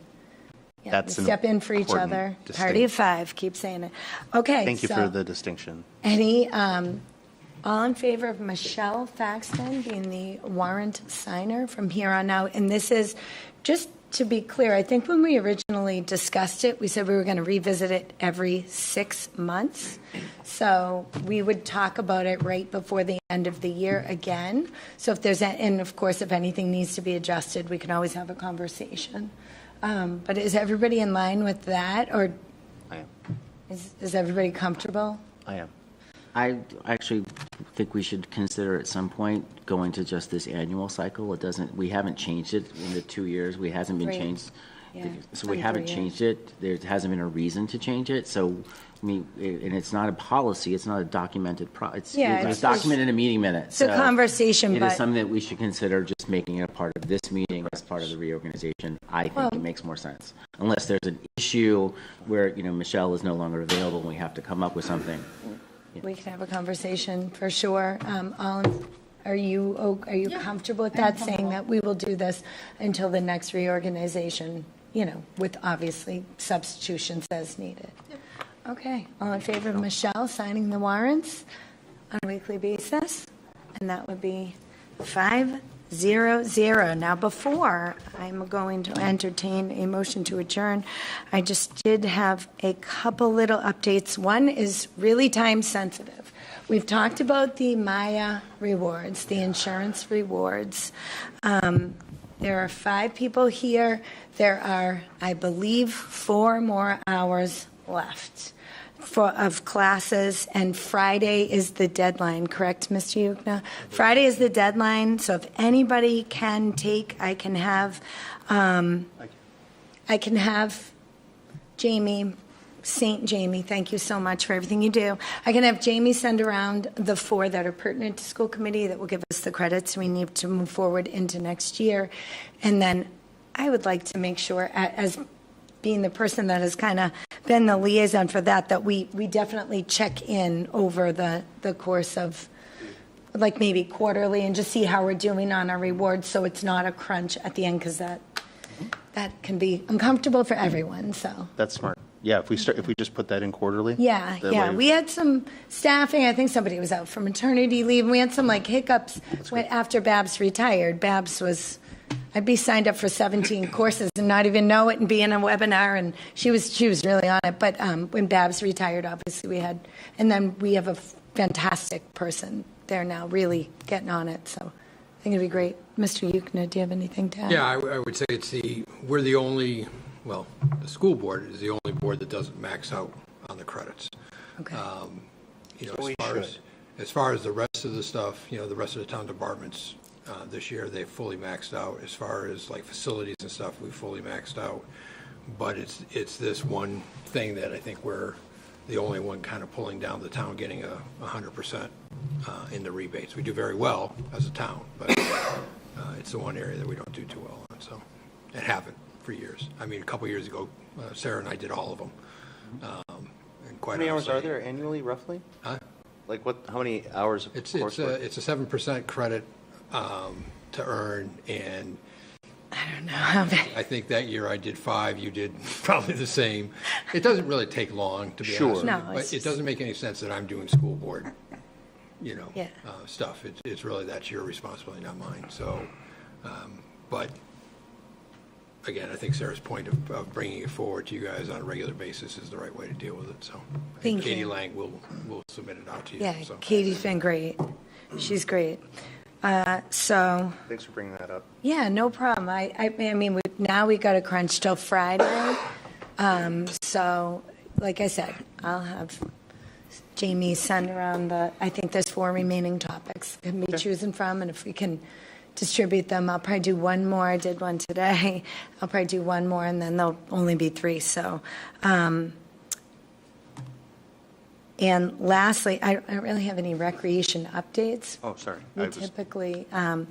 That's we step in for each important other. distinction. Party of 5, keep saying it. Okay. Thank you so for the distinction. Any, all in favor of Michelle Faxton being the warrant signer from here on out? And this is, just to be clear, I think when we originally discussed it, we said we were going to revisit it every 6 months. So we would talk about it right before the end of the year again. So if there's, and of course, if anything needs to be adjusted, we can always have a conversation. But is everybody in line with that, or I am. is everybody comfortable? I am. I actually think we should consider at some point going to just this annual cycle. We haven't changed it in the 2 years. It hasn't been Great. changed. Yeah, So we I haven't agree, yeah. changed it. There hasn't been a reason to change it. So, and it's not a policy. It's not a documented, it's it's documented in a meeting minute. It's a conversation, It but is something that we should consider just making it a part of this meeting as part of the reorganization. I think it makes more sense. Unless there's an issue where, Michelle is no longer available and we have to come up with something. we can have a conversation for sure. Are you comfortable with that, saying that we will do this until the next reorganization, with obviously substitutions as needed? Okay, all in favor of Michelle signing the warrants on a weekly basis? And that would be 5-0-0. Now, before I'm going to entertain a motion to adjourn, I just did have a couple little updates. One is really time sensitive. We've talked about the Maya rewards, the insurance rewards. There are 5 people here. There are, I believe, 4 more hours left of classes, and Friday is the deadline, correct, Mr. Yukna? Friday is the deadline, so if anybody can take, I can have Jamie, St. Jamie, thank you so much for everything you do. I can have Jamie send around the 4 that are pertinent to school committee that will give us the credits we need to move forward into next year. And then I would like to make sure, as being the person that has kind of been the liaison for that we definitely check in over the course of, like, maybe quarterly, and just see how we're doing on our rewards, so it's not a crunch at the end, because that can be uncomfortable for everyone, so. That's smart. Yeah, if we just put that in quarterly. Yeah, that yeah. way- We had some staffing. I think somebody was out for maternity leave. We had some hiccups after Babs retired. Babs was, I'd be signed up for 17 courses and not even know it, and be in a webinar, and she was really on it. But when Babs retired, obviously we had, and then we have a fantastic person there now, really getting on it. So I think it'd be great. Mr. Yukna, do you have anything to add? Yeah, I would say we're the only, the school board is the only board that doesn't max out on the credits. Okay. As far as the rest of the stuff, the rest of the town departments, this year they've fully maxed out. As far as facilities and stuff, we fully maxed out. But it's this one thing that I think we're the only one kind of pulling down the town, getting 100% in the rebates. We do very well as a town, but it's the one area that we don't do too well on. So, and haven't for years. I mean, a couple years ago, Sarah and I did all of them. And quite How many hours honestly, are there annually, roughly? Huh? How many hours of It's coursework? it's a 7% credit to earn, and I don't know how many. I think that year I did 5. You did probably the same. It doesn't really take long, to be Sure. honest with No, you, it's but it just- doesn't make any sense that I'm doing school board, Yeah. stuff. It's really, that's your responsibility, not mine. So, but again, I think Sarah's point of bringing it forward to you guys on a regular basis is the right way to deal with it. So, I think Thank you. Katie Lang will submit it out to you. Yeah, So. Katie's been great. She's great. So, Thanks for bringing that up. yeah, no problem. I mean, now we got to crunch till Friday. So, like I said, I'll have Jamie send around I think there's 4 remaining topics we can be choosing from, and if we can distribute them, I'll probably do one more. I did one today. I'll probably do one more, and then there'll only be 3. So, and lastly, I don't really have any recreation updates. Oh, sorry. We typically, I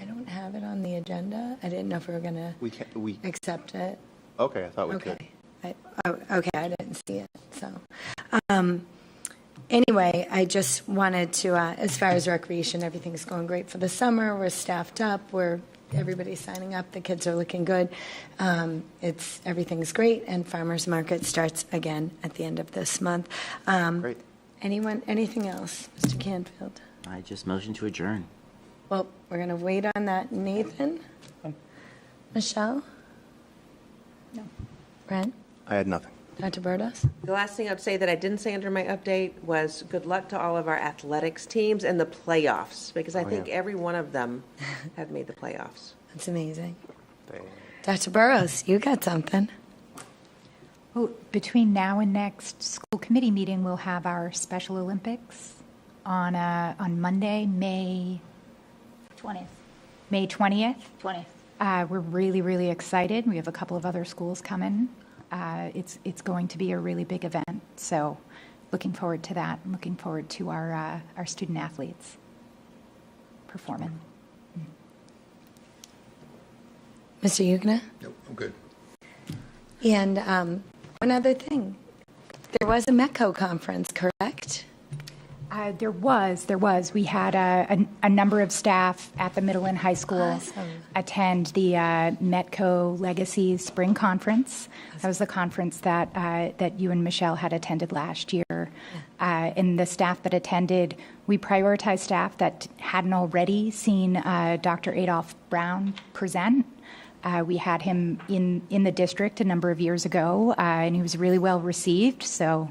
don't have it on the agenda. I didn't know if we were going We can't, we, to accept it. okay, I thought we could. Okay. Okay, I didn't see it. So, anyway, I just wanted to, as far as recreation, everything's going great for the summer. We're staffed up. Everybody's signing up. The kids are looking good. Everything's great, and farmers market starts again at the end of this month. Great. Anything else, Mr. Canfield? I just motion to adjourn. Well, we're going to wait on that. Nathan? Michelle? No. Brent? I had nothing. Dr. Burdos? The last thing I'd say that I didn't say under my update was good luck to all of our athletics teams and the playoffs, because I think every one of them have made the playoffs. That's amazing. Dr. Burrows, you got something. Oh, between now and next school committee meeting, we'll have our Special Olympics on Monday, May 20th. May 20th. 20th. We're really, really excited. We have a couple of other schools coming. It's going to be a really big event, so looking forward to that. And looking forward to our student athletes performing. Mr. Yugna? Nope, I'm good. And one other thing. There was a METCO conference, correct? There was. We had a number of staff at the middle and high school Awesome. attend the METCO Legacy Spring Conference. That was the conference that you and Michelle had attended last year. And the staff that attended, we prioritized staff that hadn't already seen Dr. Adolph Brown present. We had him in the district a number of years ago, and he was really well received. So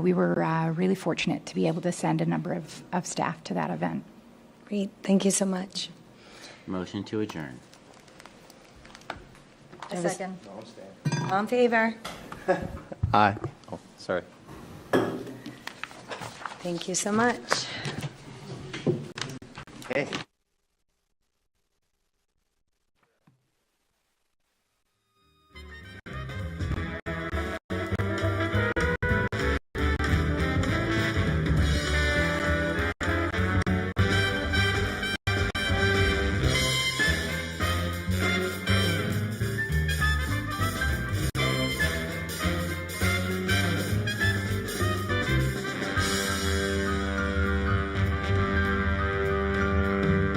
we were really fortunate to be able to send a number of staff to that event. Great. Thank you so much. Motion to adjourn. A second. All in favor? Aye. Oh, sorry. Thank you so much.